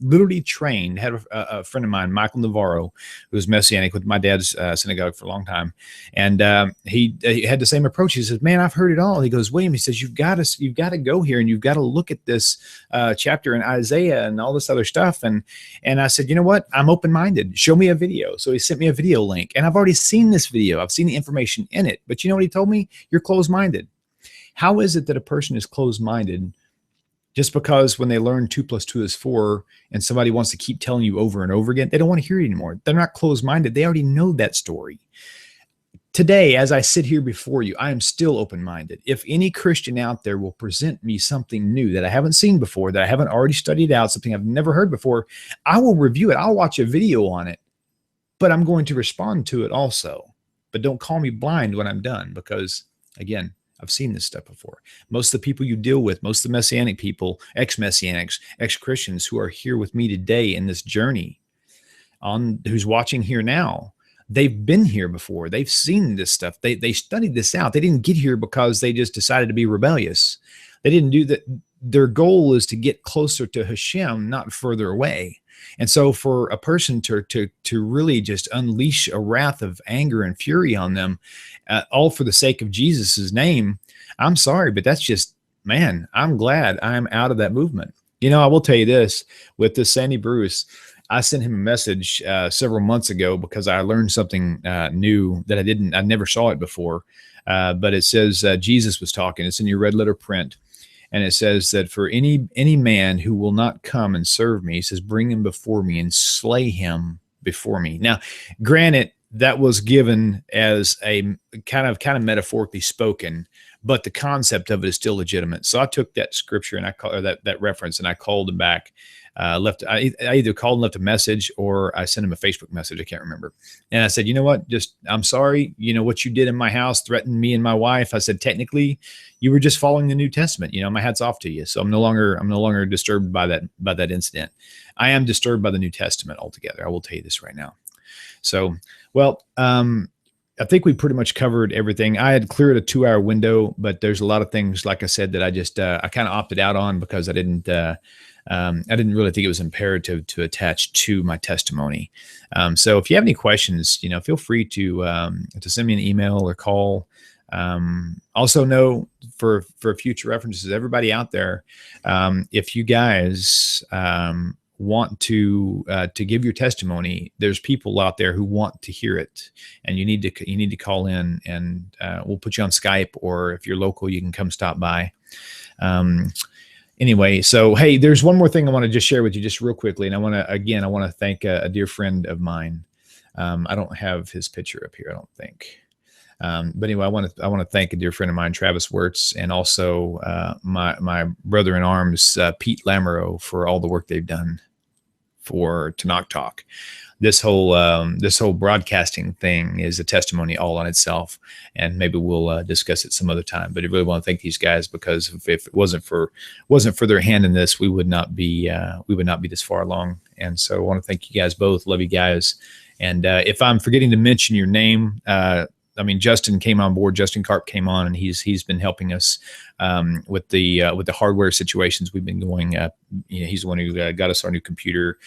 literally trained. Had a friend of mine, Michael Navarro, who was Messianic with my dad's synagogue for a long time. And he had the same approach. He says, man, I've heard it all. He goes, William, he says, you've got to go here, and you've got to look at this chapter in Isaiah and all this other stuff. And I said, you know what? I'm open-minded. Show me a video. So he sent me a video link, and I've already seen this video. I've seen the information in it. But you know what he told me? You're closed-minded. How is it that a person is closed-minded just because when they learn 2 + 2 is 4 and somebody wants to keep telling you over and over again, they don't want to hear it anymore? They're not closed-minded. They already know that story. Today, as I sit here before you, I am still open-minded. If any Christian out there will present me something new that I haven't seen before, that I haven't already studied out, something I've never heard before, I will review it. I'll watch a video on it, but I'm going to respond to it also. But don't call me blind when I'm done, because, again, I've seen this stuff before. Most of the people you deal with, most of the Messianic people, ex-Messianics, ex-Christians who are here with me today in this journey, who's watching here now, they've been here before. They've seen this stuff. They studied this out. They didn't get here because they just decided to be rebellious. They didn't do that. Their goal is to get closer to Hashem, not further away. And so for a person to really just unleash a wrath of anger and fury on them, all for the sake of Jesus's name, I'm sorry, but that's just, man, I'm glad I'm out of that movement. I will tell you this, with this Sandy Bruce, I sent him a message several months ago because I learned something new that I never saw it before. But it says Jesus was talking. It's in your red letter print. And it says that for any man who will not come and serve me, he says, bring him before me and slay him before me. Now, granted, that was given as a kind of metaphorically spoken, but the concept of it is still legitimate. So I took that scripture and I called that reference, and I called him back. I either called and left a message, or I sent him a Facebook message. I can't remember. And I said, you know what? I'm sorry. You know what you did in my house, threatened me and my wife. I said, technically, you were just following the New Testament. You know, my hat's off to you. So I'm no longer disturbed by that incident. I am disturbed by the New Testament altogether. I will tell you this right now. So, well, I think we pretty much covered everything. I had cleared a 2-hour window, but there's a lot of things, like I said, that I just I kind of opted out on because I didn't really think it was imperative to attach to my testimony. So if you have any questions, you know, feel free to send me an email or call. Also know for future references, everybody out there, if you guys want to give your testimony, there's people out there who want to hear it, and you need to call in, and we'll put you on Skype, or if you're local, you can come stop by. Anyway, so hey, there's one more thing I want to just share with you just real quickly, and I want to thank a dear friend of mine. I don't have his picture up here, I don't think. But anyway, I want to thank a dear friend of mine, Travis Wirtz, and also my brother in arms, Pete Lamoureux, for all the work they've done for Tanakh Talk. This whole broadcasting thing is a testimony all on itself, and maybe we'll discuss it some other time. But I really want to thank these guys, because if it wasn't for their hand in this, we would not be this far along. And so I want to thank you guys both. Love you guys. And if I'm forgetting to mention your name, I mean, Justin came on board. Justin Karp came on, and he's been helping us with the hardware situations we've been going. He's the one who got us our new computer.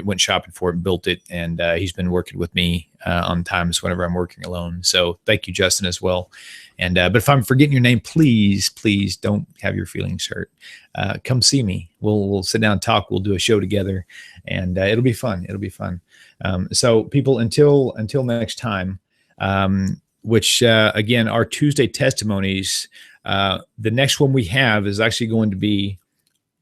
Went shopping for it, built it, and he's been working with me on times whenever I'm working alone. So thank you, Justin, as well. And but if I'm forgetting your name, please don't have your feelings hurt. Come see me. We'll sit down and talk. We'll do a show together, and it'll be fun. It'll be fun. So people, until next time. Which again, our Tuesday testimonies, the next one we have is actually going to be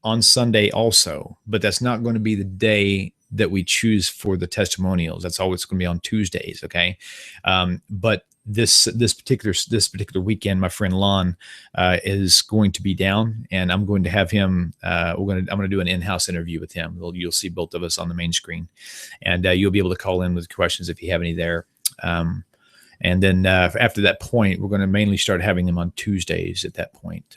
on Sunday also, but that's not going to be the day that we choose for the testimonials. That's always going to be on Tuesdays. Okay. But this particular weekend, my friend Lon is going to be down, and I'm going to have him. I'm going to do an in-house interview with him. You'll see both of us on the main screen, and you'll be able to call in with questions if you have any there. And then after that point, we're going to mainly start having them on Tuesdays at that point.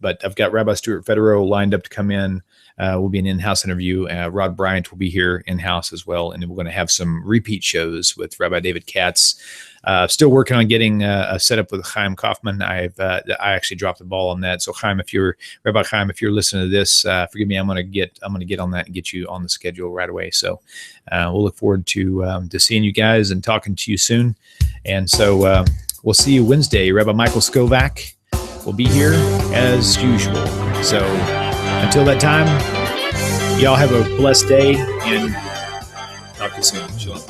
But I've got Rabbi Stuart Federer lined up to come in. Will be an in-house interview. Rod Bryant will be here in-house as well. And then we're going to have some repeat shows with Rabbi David Katz. Still working on getting a setup with Chaim Kaufman. I actually dropped the ball on that. So Rabbi Chaim, if you're listening to this, forgive me. I'm going to get on that and get you on the schedule right away. So we'll look forward to seeing you guys and talking to you soon. And so we'll see you Wednesday. Rabbi Michael Skovac will be here as usual. So until that time, y'all have a blessed day, and talk to you soon. Shalom.